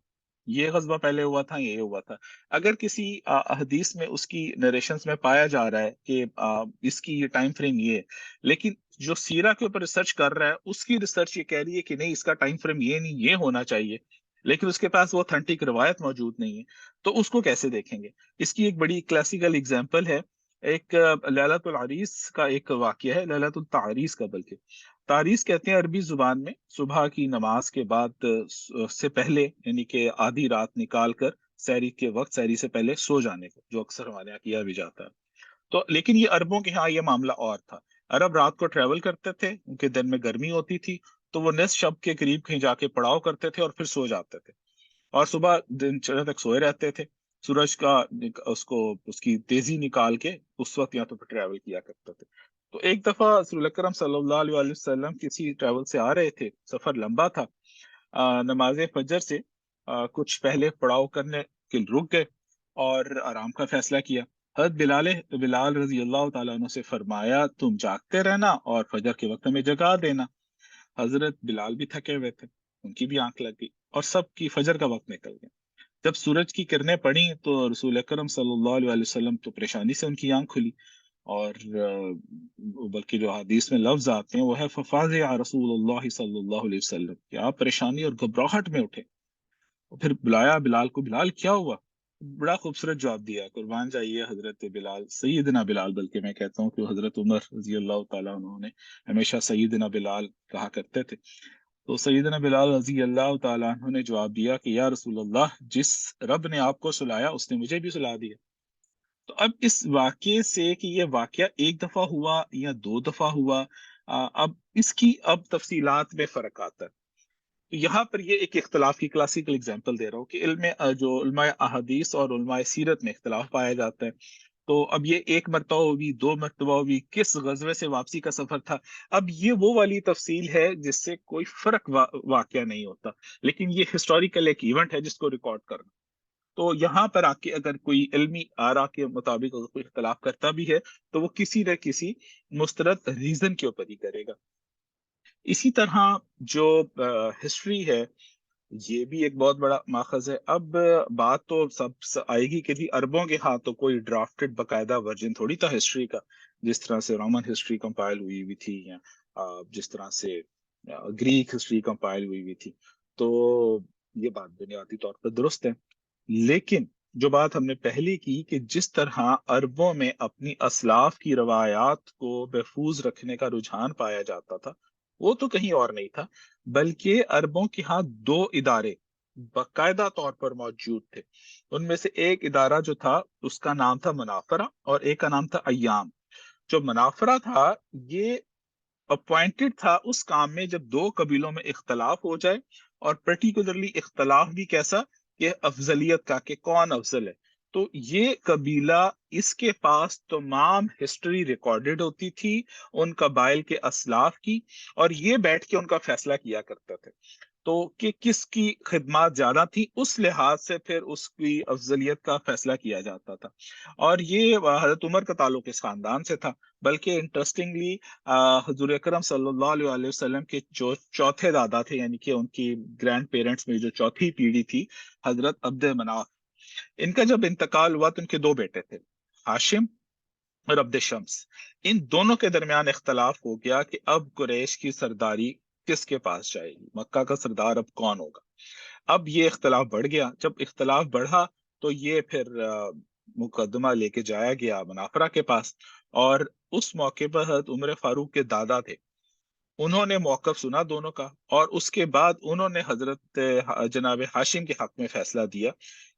A: یہ غزوہ پہلے ہوا تھا، یہ ہوا تھا. اگر کسی حدیث میں اس کی نریشنز میں پایا جا رہا ہے کہ اس کی یہ ٹائم فریم یہ ہے، لیکن جو سیرہ کے اوپر ریسرچ کر رہا ہے اس کی ریسرچ یہ کہہ رہی ہے کہ نہیں اس کا ٹائم فریم یہ نہیں یہ ہونا چاہیے، لیکن اس کے پاس وہ اتھینٹک روایت موجود نہیں ہے، تو اس کو کیسے دیکھیں گے؟ اس کی ایک بڑی کلاسیکل اگزامپل ہے ایک لیلۃ العریس کا ایک واقعہ ہے، لیلۃ التعریس کا. بلکہ تعریس کہتے ہیں عربی زبان میں صبح کی نماز کے بعد سے پہلے، یعنی کہ آدھی رات نکال کر سحری کے وقت، سحری سے پہلے سو جانے کو، جو اکثر ہمارے یہاں کیا بھی جاتا ہے. تو لیکن یہ عربوں کے ہاں یہ معاملہ اور تھا. عرب رات کو ٹریول کرتے تھے، ان کے دن میں گرمی ہوتی تھی، تو وہ نصف شب کے قریب کہیں جا کے پڑاؤ کرتے تھے اور پھر سو جاتے تھے، اور صبح دن چڑھے تک سوئے رہتے تھے. سورج کا اس کی تیزی نکال کے اس وقت یا تو پھر ٹریول کیا کرتے تھے. تو ایک دفعہ رسول اکرم صلی اللہ علیہ وآلہ وسلم کسی ٹریول سے آ رہے تھے، سفر لمبا تھا. نماز فجر سے کچھ پہلے پڑاؤ کرنے کے رک گئے اور آرام کا فیصلہ کیا. حضرت بلال رضی اللہ تعالیٰ عنہ سے فرمایا تم جاگتے رہنا اور فجر کے وقت ہمیں جگا دینا. حضرت بلال بھی تھکے ہوئے تھے، ان کی بھی آنکھ لگ گئی اور سب کی فجر کا وقت نکل گیا. جب سورج کی کرنیں پڑی تو رسول اکرم صلی اللہ علیہ وسلم تو پریشانی سے ان کی آنکھ کھلی، اور بلکہ جو حدیث میں لفظ آتے ہیں وہ ہے ففاضع رسول اللہ صلی اللہ علیہ وسلم، کہ آپ پریشانی اور گھبراہٹ میں اٹھے. پھر بلایا بلال کو، بلال کیا ہوا؟ بڑا خوبصورت جواب دیا، قربان جائیے حضرت بلال، سیدنا بلال، بلکہ میں کہتا ہوں کہ حضرت عمر رضی اللہ تعالیٰ انہوں نے ہمیشہ سیدنا بلال کہا کرتے تھے. تو سیدنا بلال رضی اللہ تعالیٰ عنہ نے جواب دیا کہ یا رسول اللہ، جس رب نے آپ کو سلایا اس نے مجھے بھی سلا دیا. تو اب اس واقعے سے کہ یہ واقعہ ایک دفعہ ہوا یا دو دفعہ ہوا، اب اس کی تفصیلات میں فرق آتا ہے. تو یہاں پر یہ ایک اختلاف کی کلاسیکل اگزامپل دے رہا ہوں کہ جو علماء احادیث اور علماء سیرت میں اختلاف پایا جاتا ہے. تو اب یہ ایک مرتبہ ہوئی، دو مرتبہ ہوئی، کس غزوے سے واپسی کا سفر تھا، اب یہ وہ والی تفصیل ہے جس سے کوئی فرق واقعہ نہیں ہوتا، لیکن یہ ہسٹوریکل ایک ایونٹ ہے جس کو ریکارڈ کرنا. تو یہاں پر آ کے اگر کوئی علمی آرا کے مطابق اگر کوئی اختلاف کرتا بھی ہے تو وہ کسی نہ کسی مستند ریزن کے اوپر ہی کرے گا. اسی طرح جو ہسٹری ہے یہ بھی ایک بہت بڑا ماخذ ہے. اب بات تو سب آئے گی کہ جی عربوں کے ہاں تو کوئی ڈرافٹڈ باقاعدہ ورژن تھوڑی تھا ہسٹری کا، جس طرح سے رومن ہسٹری کمپائل ہوئی ہوئی تھی، یا جس طرح سے گریک ہسٹری کمپائل ہوئی ہوئی تھی. تو یہ بات بنیادی طور پر درست ہے، لیکن جو بات ہم نے پہلے کی کہ جس طرح عربوں میں اپنی اسلاف کی روایات کو محفوظ رکھنے کا رجحان پایا جاتا تھا، وہ تو کہیں اور نہیں تھا، بلکہ عربوں کے ہاں دو ادارے باقاعدہ طور پر موجود تھے. ان میں سے ایک ادارہ جو تھا اس کا نام تھا منافرہ، اور ایک کا نام تھا ایام. جو منافرہ تھا یہ اپوائنٹڈ تھا اس کام میں جب دو قبیلوں میں اختلاف ہو جائے، اور پرٹیکولرلی اختلاف بھی کیسا کہ افضلیت کا، کہ کون افضل ہے. تو یہ قبیلہ، اس کے پاس تمام ہسٹری ریکارڈڈ ہوتی تھی ان قبائل کے اسلاف کی، اور یہ بیٹھ کے ان کا فیصلہ کیا کرتے تھے. تو کہ کس کی خدمات زیادہ تھی اس لحاظ سے پھر اس کی افضلیت کا فیصلہ کیا جاتا تھا. اور یہ حضرت عمر کا تعلق اس خاندان سے تھا. بلکہ انٹرسٹنگلی حضور اکرم صلی اللہ علیہ وآلہ وسلم کے جو چوتھے دادا تھے، یعنی کہ ان کی گرینڈ پیرنٹس میں جو چوتھی پیڑھی تھی، حضرت عبد مناف، ان کا جب انتقال ہوا تو ان کے دو بیٹے تھے، ہاشم اور عبد شمس. ان دونوں کے درمیان اختلاف ہو گیا کہ اب قریش کی سرداری کس کے پاس جائے گی، مکہ کا سردار اب کون ہوگا. اب یہ اختلاف بڑھ گیا. جب اختلاف بڑھا تو یہ پھر مقدمہ لے کے جایا گیا منافرہ کے پاس، اور اس موقع پر حضرت عمر فاروق کے دادا تھے، انہوں نے موقف سنا دونوں کا، اور اس کے بعد انہوں نے حضرت جناب ہاشم کے حق میں فیصلہ دیا،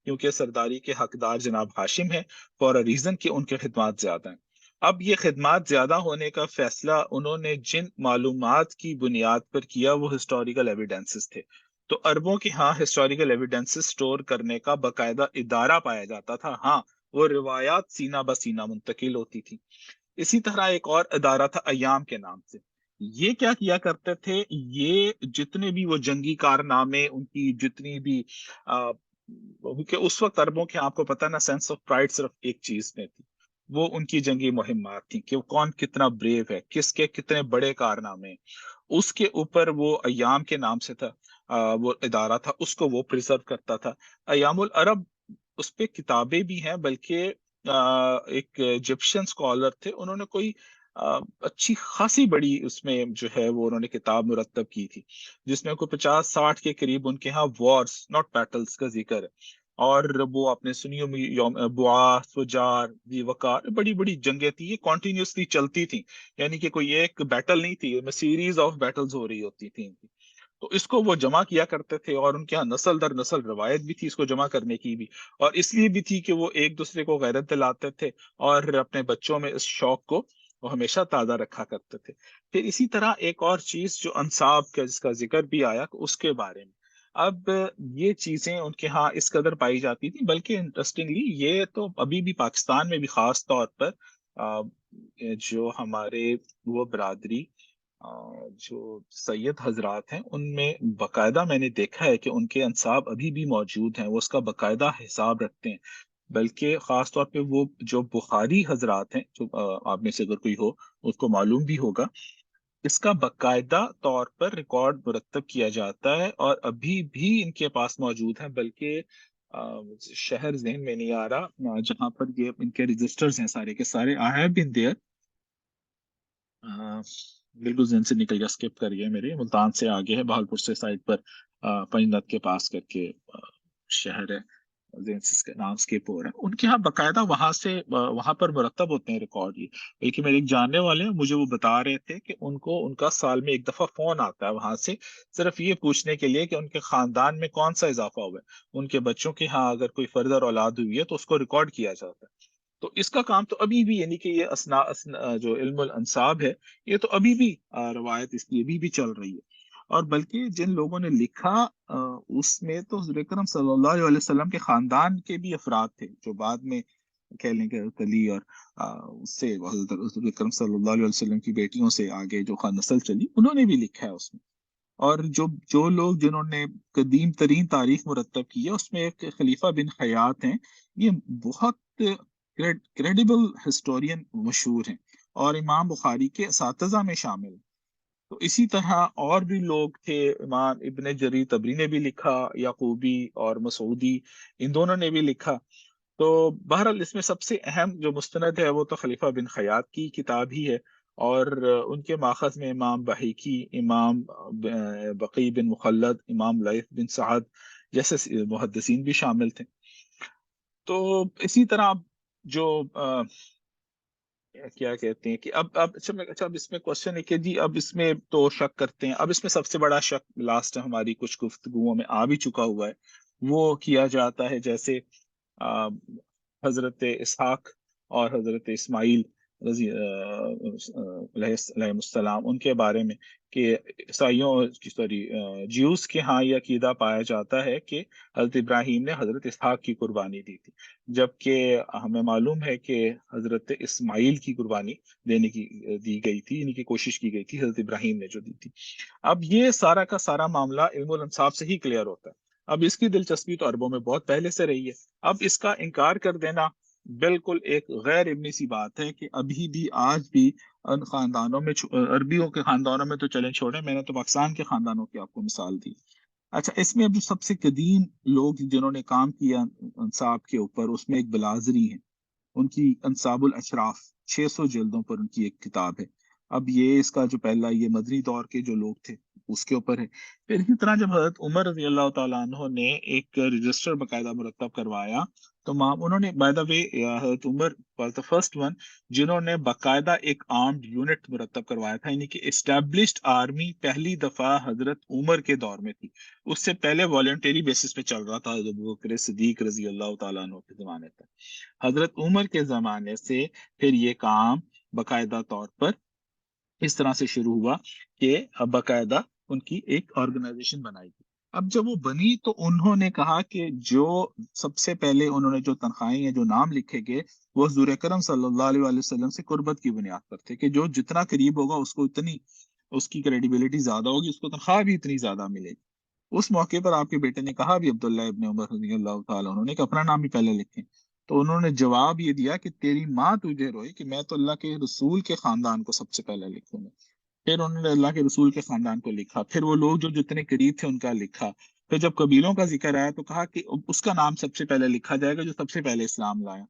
A: کیونکہ سرداری کے حقدار جناب ہاشم ہیں فور ریزن کہ ان کے خدمات زیادہ ہیں. اب یہ خدمات زیادہ ہونے کا فیصلہ انہوں نے جن معلومات کی بنیاد پر کیا وہ ہسٹوریکل ایویڈنسز تھے. تو عربوں کے ہاں ہسٹوریکل ایویڈنسز سٹور کرنے کا باقاعدہ ادارہ پایا جاتا تھا. ہاں وہ روایات سینہ بہ سینہ منتقل ہوتی تھی. اسی طرح ایک اور ادارہ تھا ایام کے نام سے. یہ کیا کیا کرتے تھے، یہ جتنے بھی وہ جنگی کارنامے، ان کی جتنی بھی کیونکہ اس وقت عربوں کے آپ کو پتہ نا سینس آف پرائڈ صرف ایک چیز میں تھی، وہ ان کی جنگی مہمات تھیں کہ کون کتنا بریو ہے، کس کے کتنے بڑے کارنامے ہیں۔ اس کے اوپر وہ ایام کے نام سے تھا، وہ ادارہ تھا، اس کو وہ پریزرو کرتا تھا۔ ایام العرب اس پہ کتابیں بھی ہیں، بلکہ ایک ایجپشین اسکالر تھے، انہوں نے کوئی اچھی خاصی بڑی اس میں جو ہے وہ انہوں نے کتاب مرتب کی تھی، جس میں کوئی 50-60 کے قریب ان کے ہاں وارز ناٹ بیٹلز کا ذکر ہے۔ اور وہ آپ نے سنی ہوگی یوم بعاث، وجار، دی وقار، بڑی بڑی جنگیں تھیں، یہ کنٹینیوسلی چلتی تھیں، یعنی کہ کوئی ایک بیٹل نہیں تھی، سیریز آف بیٹلز ہو رہی ہوتی تھیں۔ تو اس کو وہ جمع کیا کرتے تھے، اور ان کے یہاں نسل در نسل روایت بھی تھی اس کو جمع کرنے کی بھی، اور اس لیے بھی تھی کہ وہ ایک دوسرے کو غیرت دلاتے تھے اور اپنے بچوں میں اس شوق کو وہ ہمیشہ تازہ رکھا کرتے تھے۔ پھر اسی طرح ایک اور چیز جو انصاب کا جس کا ذکر بھی آیا اس کے بارے میں، اب یہ چیزیں ان کے ہاں اس قدر پائی جاتی تھی، بلکہ انٹرسٹنگلی یہ تو ابھی بھی پاکستان میں بھی خاص طور پر آ، جو ہمارے وہ برادری جو سید حضرات ہیں ان میں باقاعدہ میں نے دیکھا ہے کہ ان کے انصاب ابھی بھی موجود ہیں، وہ اس کا باقاعدہ حساب رکھتے ہیں۔ بلکہ خاص طور پہ وہ جو بخاری حضرات ہیں، جو آپ میں سے اگر کوئی ہو اس کو معلوم بھی ہوگا، اس کا باقاعدہ طور پر ریکارڈ مرتب کیا جاتا ہے، اور ابھی بھی ان کے پاس موجود ہیں۔ بلکہ شہر ذہن میں نہیں آ رہا جہاں پر یہ ان کے رجسٹرز ہیں سارے کے سارے، آئی ہیو بین دیئر، بالکل ذہن سے نکل گیا، اسکپ کر گیا میرے، ملتان سے آگے ہے، بہاولپور سے سائڈ پر پنجنت کے پاس کر کے شہر ہے، ذہن سے اس کا نام اسکپ ہو رہا ہے۔ ان کے یہاں باقاعدہ وہاں سے وہاں پر مرتب ہوتے ہیں ریکارڈ یہ، بلکہ میرے ایک جاننے والے ہیں مجھے وہ بتا رہے تھے کہ ان کو ان کا سال میں ایک دفعہ فون آتا ہے وہاں سے، صرف یہ پوچھنے کے لیے کہ ان کے خاندان میں کون سا اضافہ ہوا ہے، ان کے بچوں کے ہاں اگر کوئی فردر اولاد ہوئی ہے تو اس کو ریکارڈ کیا جاتا ہے۔ تو اس کا کام تو ابھی بھی، یعنی کہ یہ جو علم الانصاب ہے، یہ تو ابھی بھی روایت اس کی ابھی بھی چل رہی ہے۔ اور بلکہ جن لوگوں نے لکھا اس میں تو حضور اکرم صلی اللہ علیہ وسلم کے خاندان کے بھی افراد تھے، جو بعد میں کہہ لیں کہ حضرت علی اور اس سے حضرت اکرم صلی اللہ علیہ وسلم کی بیٹیوں سے آگے جو نسل چلی، انہوں نے بھی لکھا ہے اس میں۔ اور جو لوگ جنہوں نے قدیم ترین تاریخ مرتب کی ہے اس میں ایک خلیفہ بن خیاط ہیں، یہ بہت کریڈیبل ہسٹورین مشہور ہیں، اور امام بخاری کے اساتذہ میں شامل ہیں۔ تو اسی طرح اور بھی لوگ تھے، امام ابن جریر طبری نے بھی لکھا، یعقوبی اور مسعودی، ان دونوں نے بھی لکھا۔ تو بہرحال اس میں سب سے اہم جو مستند ہے وہ تو خلیفہ بن خیاط کی کتاب ہی ہے، اور ان کے ماخذ میں امام بحیکی، امام بقی بن مخلد، امام لیث بن سعد جیسے محدثین بھی شامل تھے۔ تو اسی طرح جو کیا کہتے ہیں کہ اب اچھا اب اس میں کوشچن ہے کہ جی اب اس میں تو شک کرتے ہیں، اب اس میں سب سے بڑا شک لاسٹ ہماری کچھ گفتگوؤں میں آ بھی چکا ہوا ہے، وہ کیا جاتا ہے جیسے آ، حضرت اسحاق اور حضرت اسماعیل رضی علیہ السلام ان کے بارے میں، کہ عیسائیوں سوری جیوز کے ہاں یہ عقیدہ پایا جاتا ہے کہ حضرت ابراہیم نے حضرت اسحاق کی قربانی دی تھی، جبکہ ہمیں معلوم ہے کہ حضرت اسماعیل کی قربانی دینے کی دی گئی تھی، یعنی کہ کوشش کی گئی تھی حضرت ابراہیم نے جو دی تھی۔ اب یہ سارا کا سارا معاملہ علم الانصاب سے ہی کلیئر ہوتا ہے۔ اب اس کی دلچسپی تو عربوں میں بہت پہلے سے رہی ہے، اب اس کا انکار کر دینا بالکل ایک غیر علمی سی بات ہے کہ ابھی بھی آج بھی ان خاندانوں میں عربیوں کے خاندانوں میں تو چلیں چھوڑیں، میں نے تو پاکستان کے خاندانوں کی آپ کو مثال دی۔ اچھا، اس میں اب جو سب سے قدیم لوگ جنہوں نے کام کیا انصاب کے اوپر، اس میں ایک بلازری ہیں، ان کی انصاب الاشراف 600 جلدوں پر ان کی ایک کتاب ہے۔ اب یہ اس کا جو پہلا یہ مدنی دور کے جو لوگ تھے اس کے اوپر ہے۔ پھر اسی طرح جب حضرت عمر رضی اللہ تعالیٰ عنہ نے ایک رجسٹر باقاعدہ مرتب کروایا، تو انہوں نے بائی دا وے حضرت عمر واز دا فرسٹ ون جنہوں نے باقاعدہ ایک آرمڈ یونٹ مرتب کروایا تھا، یعنی کہ اسٹیبلشڈ آرمی پہلی دفعہ حضرت عمر کے دور میں تھی، اس سے پہلے والنٹری بیسس پہ چل رہا تھا حضرت ابوبکر صدیق رضی اللہ تعالیٰ عنہ کے زمانے تک۔ حضرت عمر کے زمانے سے پھر یہ کام باقاعدہ طور پر اس طرح سے شروع ہوا کہ اب باقاعدہ ان کی ایک آرگنائزیشن بنائی گئی۔ اب جب وہ بنی تو انہوں نے کہا کہ جو سب سے پہلے انہوں نے جو تنخواہیں یا جو نام لکھے گئے وہ حضور اکرم صلی اللہ علیہ وآلہ وسلم سے قربت کی بنیاد پر تھے، کہ جو جتنا قریب ہوگا اس کو اتنی اس کی کریڈیبلٹی زیادہ ہوگی، اس کو تنخواہ بھی اتنی زیادہ ملے گی۔ اس موقع پر آپ کے بیٹے نے کہا بھی، عبداللہ ابن عمر رضی اللہ تعالیٰ انہوں نے کہ اپنا نام بھی پہلے لکھیں۔ تو انہوں نے جواب یہ دیا کہ تیری ماں تجھے روئے کہ میں تو اللہ کے رسول کے خاندان کو سب سے پہلے لکھوں گا. پھر انہوں نے اللہ کے رسول کے خاندان کو لکھا، پھر وہ لوگ جو جتنے قریب تھے ان کا لکھا. پھر جب قبیلوں کا ذکر آیا تو کہا کہ اس کا نام سب سے پہلے لکھا جائے گا جو سب سے پہلے اسلام لایا.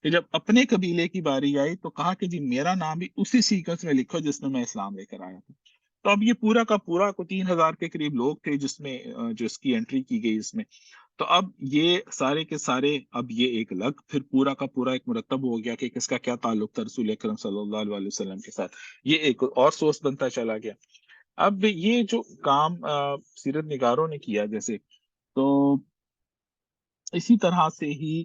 A: پھر جب اپنے قبیلے کی باری آئی تو کہا کہ جی میرا نام بھی اسی سیکوینس میں لکھو جس میں اسلام لے کر آیا تھا. تو اب یہ پورا کا پورا کو 3,000 کے قریب لوگ تھے جس میں جو اس کی انٹری کی گئی اس میں. تو اب یہ سارے کے سارے اب یہ ایک الگ پھر پورا کا پورا ایک مرتب ہو گیا کہ کس کا کیا تعلق تھا رسول اکرم صلی اللہ علیہ وسلم کے ساتھ. یہ ایک اور سورس بنتا چلا گیا. اب یہ جو کام سیرت نگاروں نے کیا جیسے، تو اسی طرح سے ہی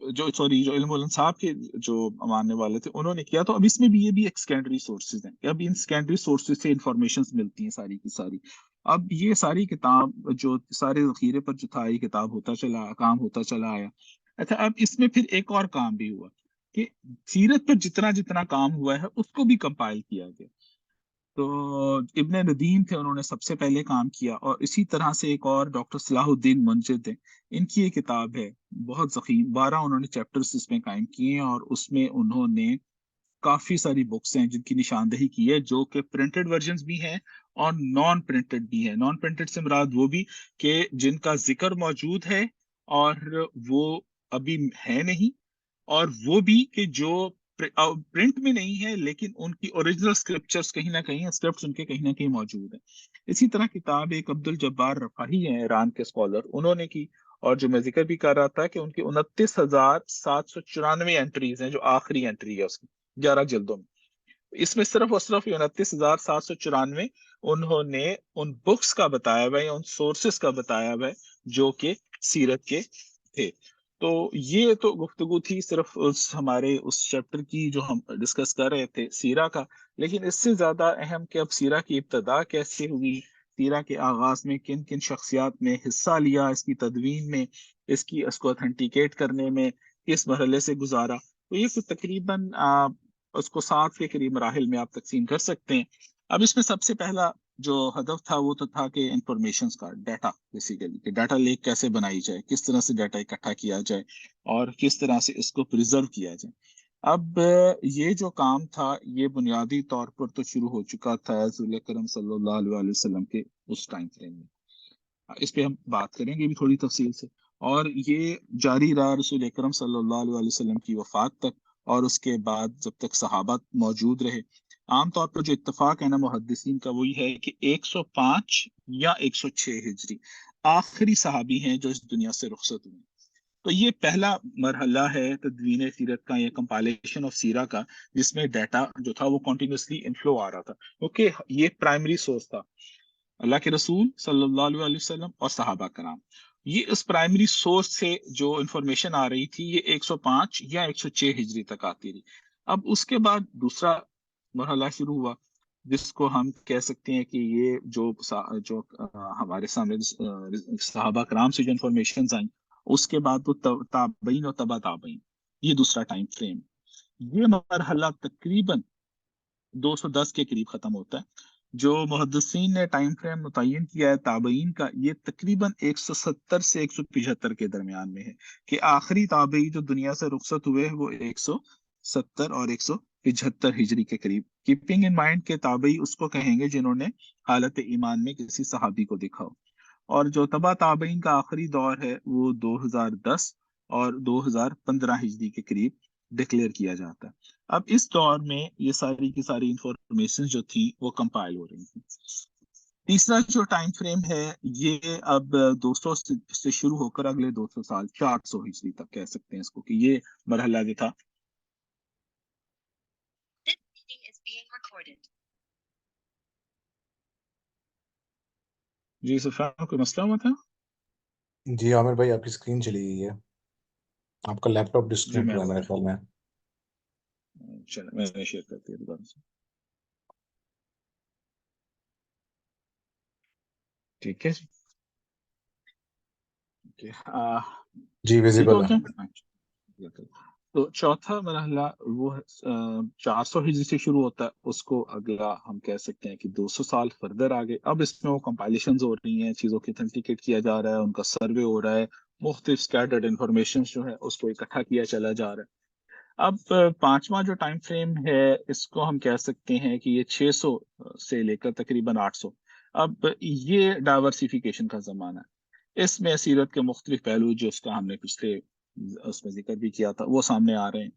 A: جو علم الانصاب کے جو ماننے والے تھے انہوں نے کیا. تو اب اس میں بھی یہ بھی ایک سیکنڈری سورسز ہیں کہ اب ان سیکنڈری سورسز سے انفارمیشنز ملتی ہیں ساری کی ساری. اب یہ ساری کتاب جو سارے ذخیرے پر جو تھا یہ کتاب ہوتا چلا کام ہوتا چلا آیا. اچھا اب اس میں پھر ایک اور کام بھی ہوا کہ سیرت پر جتنا جتنا کام ہوا ہے اس کو بھی کمپائل کیا گیا. تو ابن ندیم تھے انہوں نے سب سے پہلے کام کیا، اور اسی طرح سے ایک اور ڈاکٹر صلاح الدین منجد ہیں، ان کی یہ کتاب ہے بہت ضخیم، 12 انہوں نے چیپٹرز اس میں قائم کیے ہیں، اور اس میں انہوں نے کافی ساری بکس ہیں جن کی نشاندہی کی ہے جو کہ پرنٹڈ ورژنز بھی ہیں اور نان پرنٹڈ بھی ہیں. نان پرنٹڈ سے مراد وہ بھی کہ جن کا ذکر موجود ہے اور وہ ابھی ہے نہیں، اور وہ بھی کہ جو پرنٹ میں نہیں ہے لیکن ان کی اوریجنل اسکرپچرز کہیں نہ کہیں اسکرپٹس ان کے کہیں نہ کہیں موجود ہیں. اسی طرح کتاب ایک عبد الجبار رفاہی ہیں ایران کے اسکالر، انہوں نے کی، اور جو میں ذکر بھی کر رہا تھا کہ ان کی 29,794 انٹریز ہیں جو آخری انٹری ہے اس کی 11 جلدوں میں. اس میں صرف اور صرف 29,794 انہوں نے ان بکس کا بتایا ہوا ہے یا ان سورسز کا بتایا ہوا ہے جو کہ سیرت کے تھے. تو یہ تو گفتگو تھی صرف ہمارے اس چیپٹر کی جو ہم ڈسکس کر رہے تھے سیرہ کا، لیکن اس سے زیادہ اہم کہ اب سیرہ کی ابتدا کیسے ہوئی، سیرہ کے آغاز میں کن کن شخصیات نے حصہ لیا اس کی تدوین میں، اس کو اتھینٹیکیٹ کرنے میں کس مرحلے سے گزارا. تو یہ کچھ تقریباً اس کو 7 کے قریب مراحل میں آپ تقسیم کر سکتے ہیں. اب اس میں سب سے پہلا جو ہدف تھا وہ تو تھا کہ انفارمیشنز کا ڈیٹا، بیسیکلی کہ ڈیٹا لیک کیسے بنائی جائے، کس طرح سے ڈیٹا اکٹھا کیا جائے اور کس طرح سے اس کو پریزرو کیا جائے. اب یہ جو کام تھا یہ بنیادی طور پر تو شروع ہو چکا تھا رسول اکرم صلی اللہ علیہ وسلم کے اس ٹائم فریم میں. اس پہ ہم بات کریں گے بھی تھوڑی تفصیل سے، اور یہ جاری رہا رسول اکرم صلی اللہ علیہ وسلم کی وفات تک، اور اس کے بعد جب تک صحابہ موجود رہے. عام طور پر جو اتفاق ہے نا محدثین کا وہی ہے کہ 105 یا 106 ہجری آخری صحابی ہیں جو اس دنیا سے رخصت ہوئے. تو یہ پہلا مرحلہ ہے تدوین سیرت کا یا کمپائلیشن آف سیرہ کا، جس میں ڈیٹا جو تھا وہ کنٹینیوسلی انفلو آ رہا تھا، کیونکہ یہ پرائمری سورس تھا اللہ کے رسول صلی اللہ علیہ وسلم اور صحابہ کرام. یہ اس پرائمری سورس سے جو انفارمیشن آ رہی تھی یہ 105 یا 106 ہجری تک آتی رہی. اب اس کے بعد دوسرا مرحلہ شروع ہوا جس کو ہم کہہ سکتے ہیں کہ یہ جو ہمارے سامنے صحابہ کرام سے جو انفارمیشن آئیں اس کے بعد وہ تابعین اور تبع تابعین، یہ دوسرا ٹائم فریم. یہ مرحلہ تقریباً 210 کے قریب ختم ہوتا ہے. جو محدثین نے ٹائم فریم متعین کیا ہے تابعین کا یہ تقریباً 170 سے 175 کے درمیان میں ہے، کہ آخری تابعی جو دنیا سے رخصت ہوئے وہ 170 اور 175 ہجری کے قریب. کیپنگ ان مائنڈ کے تابعی اس کو کہیں گے جنہوں نے حالت ایمان میں کسی صحابی کو دیکھا ہو. اور جو تبع تابعین کا آخری دور ہے وہ 2010 اور 2015 ہجری کے قریب ڈکلیئر کیا جاتا ہے. اب اس دور میں یہ ساری کی ساری انفارمیشن جو تھی وہ کمپائل ہو رہی تھی. تیسرا جو ٹائم فریم ہے یہ اب 200 سے شروع ہو کر اگلے 200 سال 400 ہجری تک کہہ سکتے ہیں اس کو، کہ یہ مرحلہ جو تھا. جی سفیان کوئی مسئلہ ہوا تھا؟
C: جی عامر بھائی آپ کی اسکرین چلی گئی ہے، آپ کا لیپ ٹاپ
A: جی
C: ڈسکنیکٹ ہوا ہے میرے خیال میں.
A: چلیں میں نے شیئر کر دیا دوبارہ سے. ٹھیک ہے
C: جی ویزیبل ہے.
A: تو چوتھا مرحلہ وہ 400 ہجری سے شروع ہوتا ہے، اس کو اگلا ہم کہہ سکتے ہیں کہ 200 سال فردر آگے. اب اس میں وہ کمپائلیشنز ہو رہی ہیں، چیزوں کی اتھینٹیکیٹ کیا جا رہا ہے، ان کا سروے ہو رہا ہے، مختلف اسکیٹرڈ انفارمیشن جو ہے اس کو اکٹھا کیا چلا جا رہا ہے. اب پانچواں جو ٹائم فریم ہے اس کو ہم کہہ سکتے ہیں کہ یہ 600 سے لے کر تقریباً 800. اب یہ ڈائیورسیفیکیشن کا زمانہ ہے. اس میں سیرت کے مختلف پہلو جو اس کا ہم نے پچھلے اس میں ذکر بھی کیا تھا وہ سامنے آ رہے ہیں.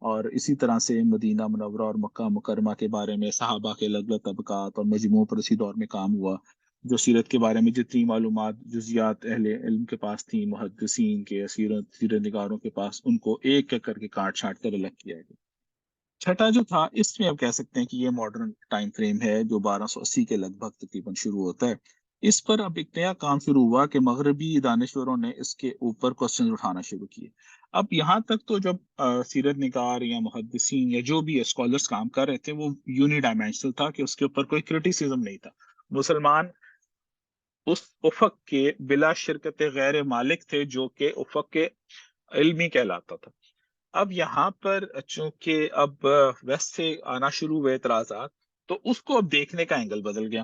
A: اور اسی طرح سے مدینہ منورہ اور مکہ مکرمہ کے بارے میں صحابہ کے الگ الگ طبقات اور مجموعوں پر اسی دور میں کام ہوا. جو سیرت کے بارے میں جتنی معلومات جزیات اہل علم کے پاس تھیں، محدثین کے، سیرت نگاروں کے پاس، ان کو ایک ایک کر کے کاٹ چھانٹ کر الگ کیا گیا. چھٹا جو تھا اس میں اب کہہ سکتے ہیں کہ یہ ماڈرن ٹائم فریم ہے جو 1280 کے لگ بھگ تقریباً شروع ہوتا ہے. اس پر اب ایک نیا کام شروع ہوا کہ مغربی دانشوروں نے اس کے اوپر کوشچن اٹھانا شروع کیے. اب یہاں تک تو جب سیرت نگار یا محدثین یا جو بھی اسکالرس کام کر رہے تھے وہ یونی ڈائمینشنل تھا کہ اس کے اوپر کوئی کرٹیسزم نہیں تھا. مسلمان اس افق کے بلا شرکت غیر مالک تھے جو کہ افق کے علمی کہلاتا تھا. اب یہاں پر چونکہ اب ویسٹ سے آنا شروع ہوئے اعتراضات تو اس کو اب دیکھنے کا اینگل بدل گیا.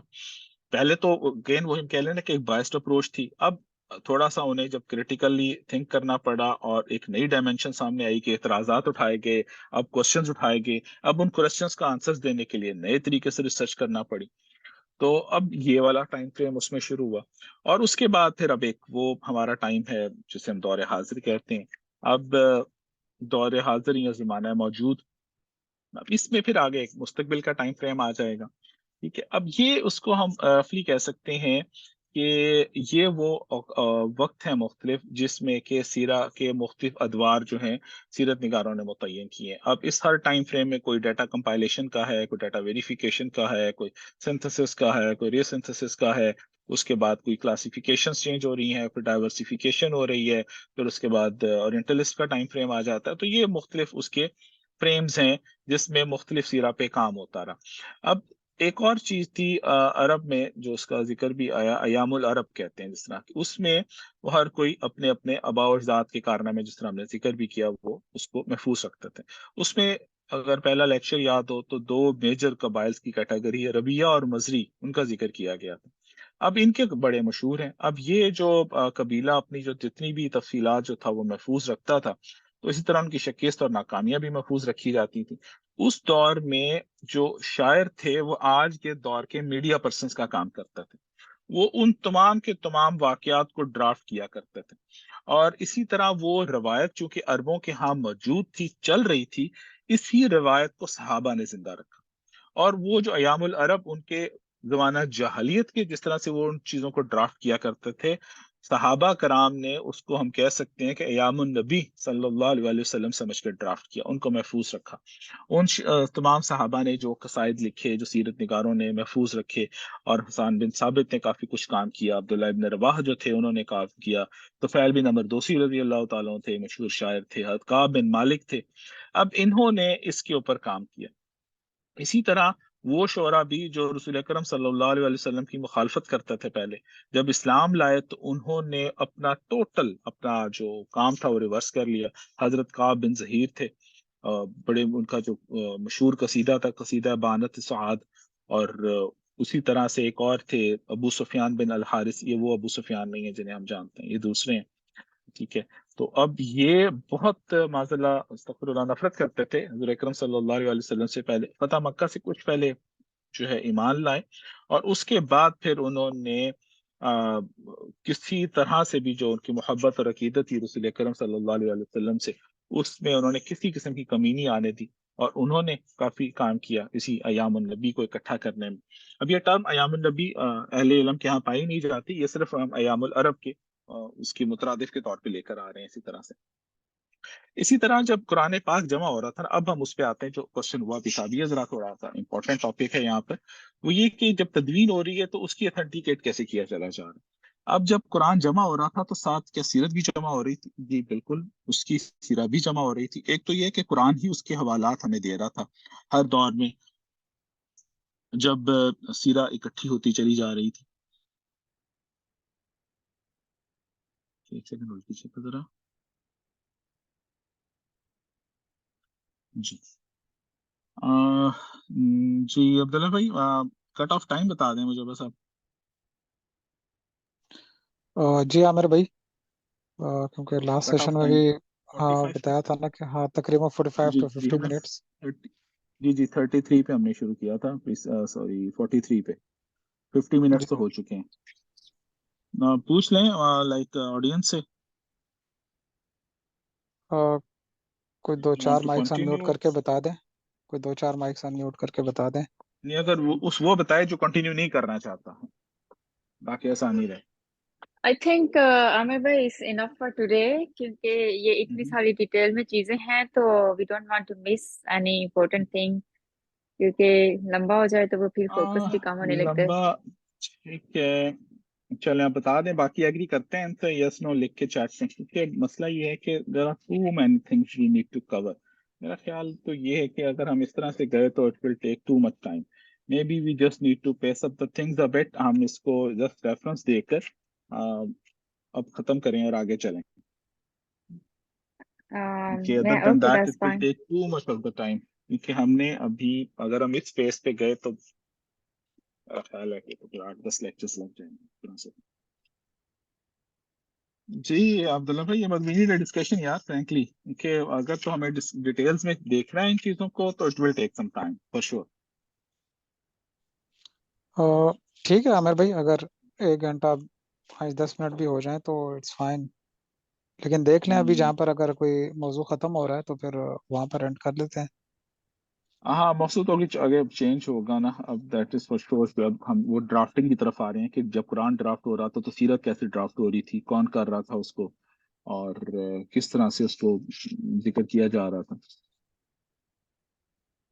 A: پہلے تو اگین وہ ہم کہہ لیں نا کہ ایک بائسڈ اپروچ تھی. اب تھوڑا سا انہیں جب کریٹیکلی تھنک کرنا پڑا اور ایک نئی ڈائمینشن سامنے آئی کہ اعتراضات اٹھائے گئے، اب کوشچنز اٹھائے گئے، اب ان کوشچنز کا آنسرز دینے کے لیے نئے طریقے سے ریسرچ کرنا پڑی. تو اب یہ والا ٹائم فریم اس میں شروع ہوا. اور اس کے بعد پھر اب ایک وہ ہمارا ٹائم ہے جسے ہم دور حاضر کہتے ہیں. اب دور حاضر یا زمانہ موجود، اب اس میں پھر آگے ایک مستقبل کا ٹائم فریم آ جائے گا. ٹھیک ہے، اب یہ اس کو ہم رفلی کہہ سکتے ہیں کہ یہ وہ وقت ہے مختلف جس میں کہ سیرہ کے مختلف ادوار جو ہیں سیرت نگاروں نے متعین کیے ہیں. اب اس ہر ٹائم فریم میں کوئی ڈیٹا کمپائلیشن کا ہے، کوئی ڈیٹا ویریفیکیشن کا ہے، کوئی سنتھسس کا ہے، کوئی ری سنتھسس کا ہے. اس کے بعد کوئی کلاسیفیکیشن چینج ہو رہی ہیں، پھر ڈائیورسیفیکیشن ہو رہی ہے، پھر اس کے بعد اورینٹلسٹ کا ٹائم فریم آ جاتا ہے. تو یہ مختلف اس کے فریمز ہیں جس میں مختلف سیرہ پہ کام ہوتا رہا. اب ایک اور چیز تھی عرب میں جو اس کا ذکر بھی آیا، ایام العرب کہتے ہیں جس طرح کی، اس میں وہ ہر کوئی اپنے اپنے آباء و اجداد کے کارنامے جس طرح ہم نے ذکر بھی کیا وہ اس کو محفوظ رکھتے تھے. اس میں اگر پہلا لیکچر یاد ہو تو دو میجر قبائل کی کیٹیگری ہے، ربیہ اور مزری، ان کا ذکر کیا گیا تھا. اب ان کے بڑے مشہور ہیں. اب یہ جو قبیلہ اپنی جو جتنی بھی تفصیلات جو تھا وہ محفوظ رکھتا تھا، تو اسی طرح ان کی شکست اور ناکامیاں بھی محفوظ رکھی جاتی تھی. اس دور میں جو شاعر تھے وہ آج کے دور کے میڈیا پرسنز کا کام کرتے تھے. وہ ان تمام کے تمام واقعات کو ڈرافٹ کیا کرتے تھے. اور اسی طرح وہ روایت چونکہ عربوں کے ہاں موجود تھی، چل رہی تھی، اسی روایت کو صحابہ نے زندہ رکھا. اور وہ جو ایام العرب ان کے زمانہ جاہلیت کے جس طرح سے وہ ان چیزوں کو ڈرافٹ کیا کرتے تھے، صحابہ کرام نے اس کو ہم کہہ سکتے ہیں کہ ایام النبی صلی اللہ علیہ وسلم سمجھ کے ڈرافٹ کیا، ان کو محفوظ رکھا. ان تمام صحابہ نے جو قصائد لکھے، جو سیرت نگاروں نے محفوظ رکھے، اور حسان بن ثابت نے کافی کچھ کام کیا، عبداللہ ابن رواح جو تھے انہوں نے کام کیا، طفیل بن عمر دوسی رضی اللہ تعالیٰ تھے، مشہور شاعر تھے، حضرت کعب بن مالک تھے. اب انہوں نے اس کے اوپر کام کیا. اسی طرح وہ شعراء بھی جو رسول اکرم صلی اللہ علیہ وسلم کی مخالفت کرتے تھے، پہلے جب اسلام لائے تو انہوں نے اپنا جو کام تھا وہ ریورس کر لیا. حضرت کعب بن ظہیر تھے، بڑے ان کا جو مشہور قصیدہ تھا، قصیدہ بانت سعاد. اور اسی طرح سے ایک اور تھے ابو سفیان بن الحارث. یہ وہ ابو سفیان نہیں ہے جنہیں ہم جانتے ہیں، یہ دوسرے ہیں. ٹھیک ہے، تو اب یہ بہت معذلہ استغفر اللہ نفرت کرتے تھے حضور اکرم صلی اللہ علیہ وسلم سے. پہلے فتح مکہ سے کچھ پہلے جو ہے ایمان لائے، اور اس کے بعد پھر انہوں نے کسی طرح سے بھی جو ان کی محبت اور عقیدت تھی رسول اکرم صلی اللہ علیہ وسلم سے، اس میں انہوں نے کسی قسم کی کمی نہیں آنے دی، اور انہوں نے کافی کام کیا اسی ایام النبی کو اکٹھا کرنے میں. اب یہ ٹرم ایام النبی اہل علم کے ہاں پائی نہیں جاتی، یہ صرف ہم ایام العرب کے اس کی مترادف کے طور پہ لے کر آ رہے ہیں. اسی طرح جب قرآن پاک جمع ہو رہا تھا، اب ہم اس پہ آتے ہیں جو کوشچن ہوا بھی تھا، یہ ذرا تھوڑا سا امپورٹنٹ ٹاپک ہے یہاں پر. وہ یہ کہ جب تدوین ہو رہی ہے تو اس کی اتھینٹیکیٹ کیسے کیا چلا جا رہا ہے. اب جب قرآن جمع ہو رہا تھا تو ساتھ کیا سیرت بھی جمع ہو رہی تھی؟ جی بالکل، اس کی سیرت بھی جمع ہو رہی تھی. ایک تو یہ کہ قرآن ہی اس کے حوالات ہمیں دے رہا تھا ہر دور میں جب سیرہ اکٹھی ہوتی چلی جا رہی تھی. ایک سیکنڈ ہولڈ کیجیے ذرا. جی جی عبداللہ بھائی، کٹ آف ٹائم بتا دیں مجھے بس آپ.
D: جی عامر بھائی،
C: کیونکہ لاسٹ
A: کٹ
C: سیشن
A: آف
C: میں
A: ٹائم
C: بھی
A: 45
C: بتایا تھا نا کہ ہاں تقریباً 45
A: جی
C: to
A: جی
C: 50
A: ہمیں
C: منٹس
A: 30 جی 33 پہ ہم نے شروع کیا تھا، سوری 43 پہ 50 منٹس تو ہو چکے ہیں. پوچھ لیں لائک آڈینس سے.
C: کوئی دو
A: You
C: چار
A: want to
C: mics in mute
A: continue؟
C: کر کے بتا دیں، کوئی دو چار مائکس ان میوٹ کر کے بتا دیں.
A: نہیں، اگر وہ بتائے جو کنٹینیو نہیں کرنا چاہتا، باقی آسان ہی رہے.
B: I think عامر بھائی is enough for today کیونکہ یہ اتنی ساری ڈیٹیل میں چیزیں ہیں تو we don't want to miss any important thing کیونکہ لمبا ہو جائے تو وہ پھر فوکس بھی کم ہونے لگتا ہے.
A: لمبا ٹھیک ہے، چلیں آپ بتا دیں، باقی ایگری کرتے ہیں تو یس نو لکھ کے چیٹ میں، کیونکہ مسئلہ یہ ہے کہ there are too many things we need to cover. میرا خیال تو یہ ہے کہ اگر ہم اس طرح سے گئے تو it will take too much time. Maybe we just need to pace up the things a bit. ہم اس کو just reference دے کر اب ختم کریں اور آگے چلیں. کہ other than
B: Okay,
A: that
B: that's
A: it will
B: fine.
A: take too much of the time. کیونکہ ہم نے ابھی اگر ہم اس فیس پہ گئے تو میرا خیال ہے کہ 8-10 لیکچرز لگ جائیں گے اس طرح سے. جی عبداللہ بھائی، یہ بس وی ڈسکشن یار فرینکلی، کہ اگر تو ہمیں ڈیٹیلز میں دیکھنا ہے ان چیزوں کو تو it will take some time for sure.
C: ٹھیک ہے عامر بھائی، اگر 1 گھنٹہ 5-10 منٹ بھی ہو جائیں تو اٹس فائن، لیکن دیکھ لیں ابھی جہاں پر اگر کوئی موضوع ختم ہو رہا ہے تو پھر وہاں پر اینڈ کر لیتے ہیں.
A: ہاں مقصود ہوگی اگر چینج ہوگا نا، اب دیٹ از فور شیور. اب ہم وہ ڈرافٹنگ کی طرف آ رہے ہیں کہ جب قرآن ڈرافٹ ہو رہا تھا تو سیرت کیسے ڈرافٹ ہو رہی تھی، کون کر رہا تھا اس کو، اور کس طرح سے اس کو ذکر کیا جا رہا تھا.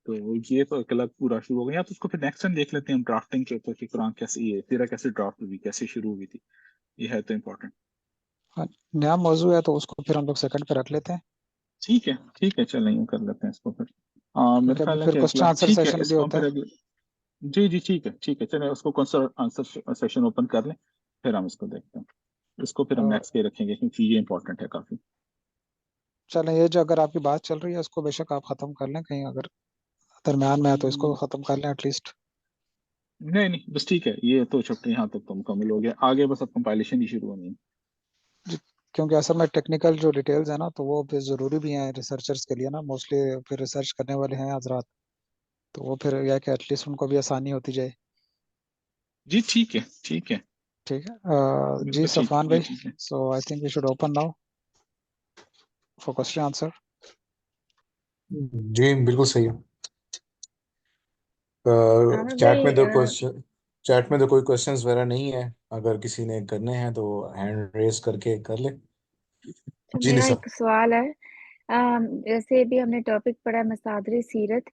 A: تو یہ تو ایک الگ پورا شروع ہو گیا، تو اس کو پھر نیکسٹ ٹائم دیکھ لیتے ہیں ہم ڈرافٹنگ کے اوپر کہ قرآن کیسے، یہ سیرہ کیسے ڈرافٹ ہوئی، کیسے شروع ہوئی تھی. یہ ہے تو امپورٹنٹ.
C: نیا موضوع ہے تو اس کو پھر ہم لوگ سیکنڈ پہ رکھ لیتے ہیں،
A: ٹھیک ہے ٹھیک ہے، چلیں یوں کر لیتے ہیں اس کو پھر. میرا
C: کیونکہ ابھی
A: خیال ہے
C: پھر
A: کہ
C: کوشچن
A: اگلا
C: آنسر
A: ٹھیک ہے،
C: سیشن
A: اس
C: بھی
A: کو ہم
C: ہوتا
A: پھر
C: ہے.
A: اگلے. جی جی ٹھیک ہے ٹھیک ہے، چلیں اس کو کوشچن آنسر سیشن اوپن کر لیں، پھر ہم اس کو دیکھتے ہیں. اس کو پھر ہم نیکسٹ پہ رکھیں گے کیونکہ یہ امپورٹنٹ ہے کافی.
C: چلیں یہ جو اگر آپ کی بات چل رہی ہے اس کو بے شک آپ ختم کر لیں، کہیں اگر درمیان میں ہے تو اس کو ختم کر لیں ایٹ لیسٹ.
A: نہیں نہیں بس ٹھیک ہے، یہ تو چیپٹر یہاں تک تو مکمل ہو گیا، آگے بس اب کمپائلیشن ہی شروع ہونی ہے.
C: کیونکہ اصل میں ٹیکنیکل جو ڈیٹیلز ہیں نا تو وہ پھر ضروری بھی ہیں ریسرچرز کے لیے نا، موسٹلی پھر ریسرچ کرنے والے ہیں حضرات، تو وہ پھر یہ کہ ایٹ لیسٹ ان کو بھی آسانی ہوتی جائے.
A: جی ٹھیک ہے ٹھیک ہے
C: ٹھیک ہے جی
A: بالکل ٹھیک
C: صفوان
A: جی
C: بھائی،
A: ٹھیک ہے.
C: So I think we should open now for question answer. جی بالکل صحیح ہے.
B: عامر
C: چیٹ میں
B: بھائی
C: تو کوئی کوشچنز وغیرہ نہیں ہے، اگر کسی نے کرنے ہیں تو ہینڈ ریز کر کے کر لے.
B: تو
C: جی
B: میرا
C: نثار.
B: ایک سوال ہے. جیسے بھی ہم نے ٹاپک پڑھا مصادر سیرت،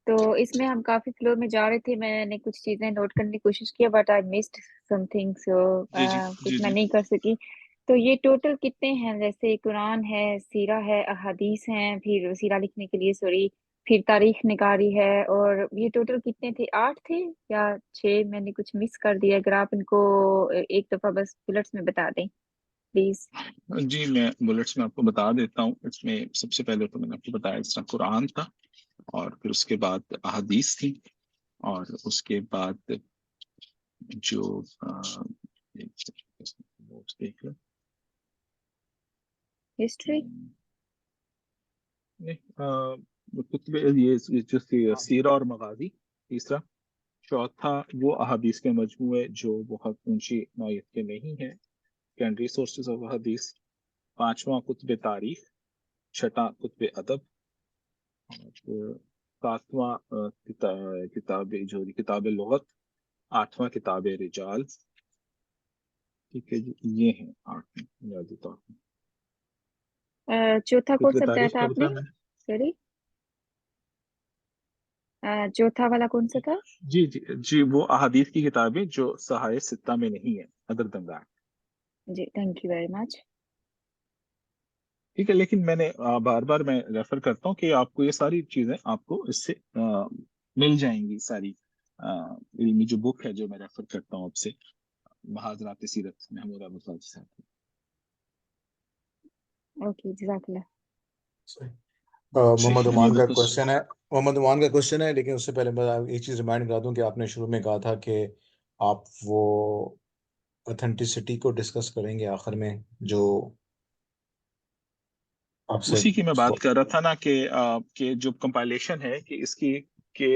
B: تو اس میں ہم کافی فلو میں جا رہے تھے، میں نے کچھ چیزیں نوٹ کرنے کی کوشش کیا but I missed something, so
A: جی جی جی
B: کچھ میں
A: جی
B: نہیں کر سکی. تو یہ ٹوٹل کتنے ہیں؟ جیسے قرآن ہے، سیرہ ہے، احادیث ہیں، پھر سیرہ لکھنے کے لیے سوری، پھر تاریخ نگاری ہے، اور یہ ٹوٹل کتنے تھے؟ 8 تھے یا 6؟ میں نے کچھ مس کر دیا، اگر آپ ان کو ایک دفعہ بس بلٹس میں بتا دیں پلیز.
A: جی میں بلٹس میں آپ کو بتا دیتا ہوں. اس میں سب سے پہلے تو میں نے آپ کو بتایا اس طرح قرآن تھا، اور پھر اس کے بعد احادیث تھی، اور اس کے بعد جو دیکھ لو
B: ہسٹری.
A: کتب یہ جو سیرہ اور مغازی تیسرا. چوتھا وہ احادیث کے مجموعے جو بہت اونچی نوعیت کے نہیں ہیں، سیکنڈری سورسز آف حدیث. پانچواں کتب تاریخ. چھٹا کتب ادب. اور ساتواں کتاب لغت. آٹھواں کتاب رجال. ٹھیک ہے جی، یہ ہیں 8 بنیادی طور پر.
B: چوتھا کون سا
A: کتب
B: بتایا
A: تاریخ
B: تھا
A: کیا
B: آپ نے؟
A: بتایا میں نے؟
B: سوری، چوتھا والا کون سا تھا؟
A: جی جی جی، وہ احادیث کی کتابیں جو صحائف ستہ میں نہیں ہے، ادر دن دیٹ.
B: جی تھینک یو ویری مچ.
A: ٹھیک ہے، لیکن میں نے بار بار میں ریفر کرتا ہوں کہ آپ کو یہ ساری چیزیں آپ کو اس سے مل جائیں گی ساری. علمی جو بک ہے جو میں ریفر کرتا ہوں آپ سے، محاذرات سیرت محمود ابو صالح صاحب.
B: اوکے جزاک اللہ.
C: محمد
A: جی
C: عمان کا
A: بالکل.
C: کوشچن ہے لیکن اس سے پہلے میں ایک چیز ریمائنڈ کرا دوں کہ آپ نے شروع میں کہا تھا کہ آپ وہ اوتھینٹسٹی کو ڈسکس کریں گے آخر میں، جو
D: آپ سے
A: اسی کی میں بات کر رہا تھا نا کہ جو کمپائلیشن ہے کہ اس کی کہ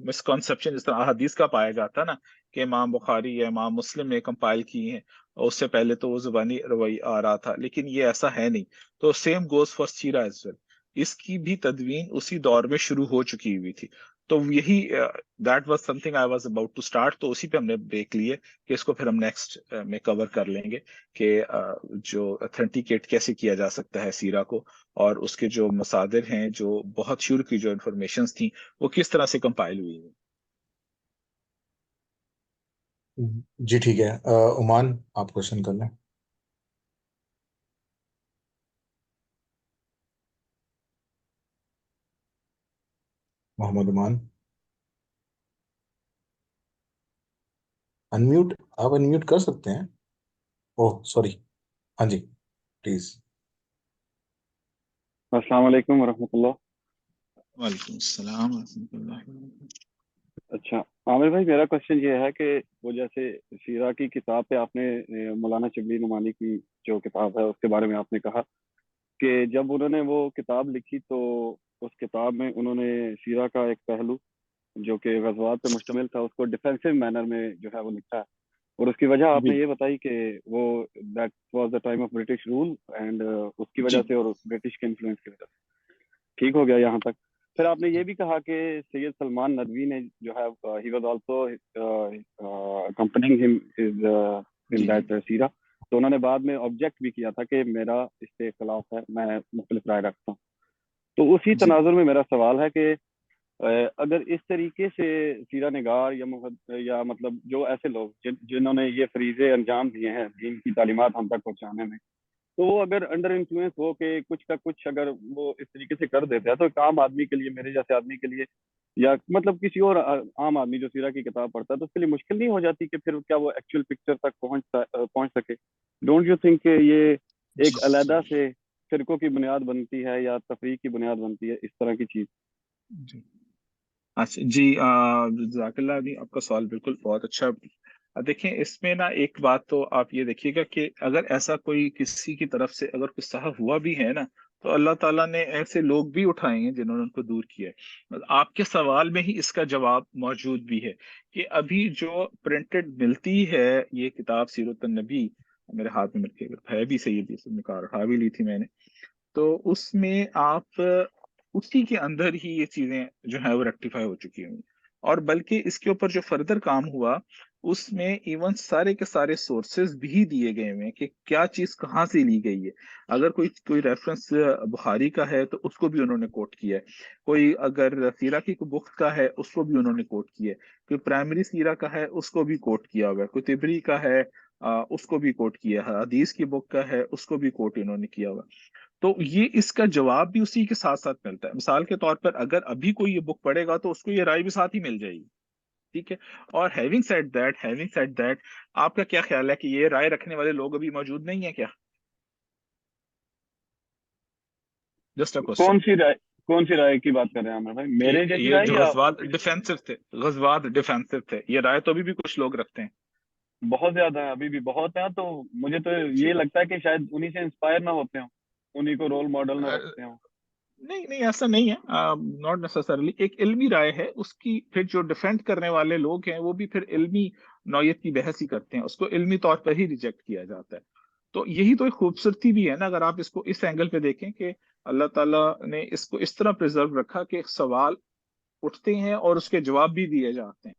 A: مسکنسپشن جس طرح احادیث کا پایا جاتا ہے نا کہ امام بخاری یا امام مسلم نے کمپائل کی ہیں، اور اس سے پہلے تو وہ زبانی روی آ رہا تھا، لیکن یہ ایسا ہے نہیں. تو سیم گوز فار سیرہ ایز ویل، اس کی بھی تدوین اسی دور میں شروع ہو چکی ہوئی تھی. تو یہی that was something I was about to start. تو اسی پہ ہم نے بریک لیے کہ اس کو پھر ہم نیکسٹ میں کور کر لیں گے کہ جو اتھینٹیکیٹ کیسے کیا جا سکتا ہے سیرہ کو، اور اس کے جو مصادر ہیں، جو بہت شروع کی جو انفارمیشنز تھیں، وہ کس طرح سے کمپائل ہوئی ہیں.
D: جی ٹھیک ہے، عمان آپ کوشچن کر لیں. محمد عمان انمیوٹ، آپ انمیوٹ کر سکتے ہیں. اوہ سوری، ہاں جی پلیز.
E: السلام علیکم ورحمۃ اللہ.
A: وعلیکم السلام ورحمۃ اللہ وبرکاتہ.
E: اچھا عامر بھائی، میرا کوشچن یہ ہے کہ وہ جیسے سیرہ کی کتاب پہ آپ نے مولانا شبلی نعمانی کی جو کتاب ہے اس کے بارے میں آپ نے کہا کہ جب انہوں نے وہ کتاب لکھی تو اس کتاب میں انہوں نے سیرہ کا ایک پہلو جو کہ غزوات پہ مشتمل تھا اس کو ڈیفینسو مینر میں جو ہے وہ لکھا ہے، اور اس کی وجہ آپ نے یہ بتائی کہ وہ that was the time of British rule and اس کی وجہ سے اور برٹش کے انفلوئنس کی وجہ سے. ٹھیک ہو گیا یہاں تک. پھر آپ نے یہ بھی کہا کہ سید سلمان ندوی نے جو ہے ہی واز آلسو اکمپنینگ ہم ان دیٹ سیرہ، تو انہوں نے بعد میں آبجیکٹ بھی کیا تھا کہ میرا اس سے اختلاف ہے، میں مختلف رائے رکھتا ہوں. تو اسی تناظر میں میرا سوال ہے کہ اگر اس طریقے سے سیرہ نگار یا مطلب جو ایسے لوگ جنہوں نے یہ فریضے انجام دیے ہیں دین کی تعلیمات ہم تک پہنچانے میں، تو وہ اگر انڈر انفلوئنس ہو کہ کچھ کا کچھ اگر وہ اس طریقے سے کر دیتے ہیں، تو ایک عام آدمی کے لیے، میرے جیسے آدمی کے لیے، یا مطلب کسی اور عام آدمی جو سیرہ کی کتاب پڑھتا ہے، تو اس کے لیے مشکل نہیں ہو جاتی کہ پھر کیا وہ ایکچوئل پکچر تک پہنچ سکے؟ ڈونٹ یو تھنک کہ یہ ایک علیحدہ سے فرقوں کی بنیاد بنتی ہے یا تفریق کی بنیاد بنتی ہے، اس طرح کی چیز؟
A: جی اچھا جی، جزاک اللہ علی، آپ کا سوال بالکل بہت اچھا. دیکھیں اس میں نا ایک بات تو آپ یہ دیکھیے گا کہ اگر ایسا کوئی کسی کی طرف سے اگر کچھ صحف ہوا بھی ہے نا، تو اللہ تعالیٰ نے ایسے لوگ بھی اٹھائے ہیں جنہوں نے ان کو دور کیا ہے. آپ کے سوال میں ہی اس کا جواب موجود بھی ہے کہ ابھی جو پرنٹڈ ملتی ہے یہ کتاب سیرت النبی، میرے ہاتھ میں مل کے ہے بھی صحیح بھی، نکال اٹھا بھی لی تھی میں نے، تو اس میں آپ اسی کے اندر ہی یہ چیزیں جو ہے وہ ریکٹیفائی ہو چکی ہیں. اور بلکہ اس کے اوپر جو فردر کام ہوا اس میں ایون سارے کے سارے سورسز بھی دیے گئے ہوئے ہیں کہ کیا چیز کہاں سے لی گئی ہے. اگر کوئی ریفرنس بخاری کا ہے تو اس کو بھی انہوں نے کوٹ کیا ہے، کوئی اگر سیرہ کی کوئی بک کا ہے اس کو بھی انہوں نے کوٹ کیا ہے، کوئی پرائمری سیرہ کا ہے اس کو بھی کوٹ کیا ہوا ہے، کوئی تبری کا ہے اس کو بھی کوٹ کیا ہے، حدیث کی بک کا ہے اس کو بھی کوٹ انہوں نے کیا ہوا. تو یہ اس کا جواب بھی اسی کے ساتھ ساتھ ملتا ہے. مثال کے طور پر اگر ابھی کوئی یہ بک پڑھے گا تو اس کو یہ رائے بھی ساتھ ہی مل جائے گی. ٹھیک ہے. اور ہیونگ سیڈ دیٹ آپ کا کیا خیال ہے کہ یہ رائے رکھنے والے لوگ ابھی موجود نہیں ہیں کیا؟ Just a question.
E: کون سی رائے کی بات کر رہے ہیں عامر بھائی؟ میرے جیسی
A: یہ
E: رائے
A: جو
E: یا
A: غزوات ڈیفینسو تھے، یہ رائے تو ابھی بھی کچھ لوگ رکھتے ہیں.
E: بہت زیادہ ہیں، ابھی بھی بہت ہیں. تو مجھے تو یہ لگتا ہے کہ شاید انہی سے انسپائر نہ ہوتے ہوں، انہی کو رول ماڈل نہ رکھتے ہوں.
A: نہیں ایسا نہیں ہے، ناٹ نیسسرلی. ایک علمی رائے ہے، اس کی پھر جو ڈیفینڈ کرنے والے لوگ ہیں وہ بھی پھر علمی نوعیت کی بحث ہی کرتے ہیں، اس کو علمی طور پر ہی ریجیکٹ کیا جاتا ہے. تو یہی تو ایک خوبصورتی بھی ہے نا، اگر آپ اس کو اس اینگل پہ دیکھیں کہ اللہ تعالیٰ نے اس کو اس طرح پرزرو رکھا کہ سوال اٹھتے ہیں اور اس کے جواب بھی دیے جاتے ہیں.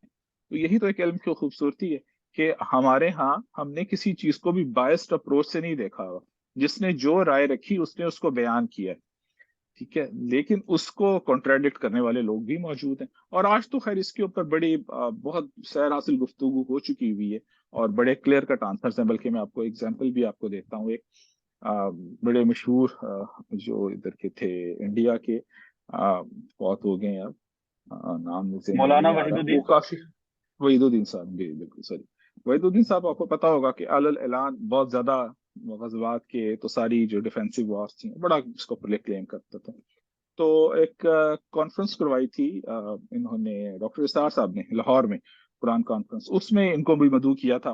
A: تو یہی تو ایک علم کی خوبصورتی ہے کہ ہمارے ہاں ہم نے کسی چیز کو بھی بائسڈ اپروچ سے نہیں دیکھا ہوا، جس نے جو رائے رکھی اس نے اس کو بیان کیا ہے. ٹھیک ہے، لیکن اس کو کنٹراڈکٹ کرنے والے لوگ بھی موجود ہیں. اور آج تو خیر اس کے اوپر بڑی بہت سیر حاصل گفتگو ہو چکی ہوئی ہے اور بڑے کلیئر کٹ آنسرز ہیں. بلکہ میں آپ کو ایگزامپل بھی آپ کو دیتا ہوں. ایک بڑے مشہور جو ادھر کے تھے انڈیا کے، بہت ہو گئے اب، نام مجھے
E: مولانا
A: نہیں آ
E: وحید
A: رہا،
E: الدین.
A: وہ کافی وحید الدین صاحب، جی بالکل سوری، وحید الدین صاحب آپ کو پتا ہوگا کہ اعلان بہت زیادہ غزوات کے تو ساری جو ڈیفینسو وارز تھیں بڑا اس کو کلیم کرتا تھا. تو ایک کانفرنس کروائی تھی انہوں نے ڈاکٹر اسرار صاحب نے لاہور میں، قرآن کانفرنس، اس میں ان کو بھی مدعو کیا تھا.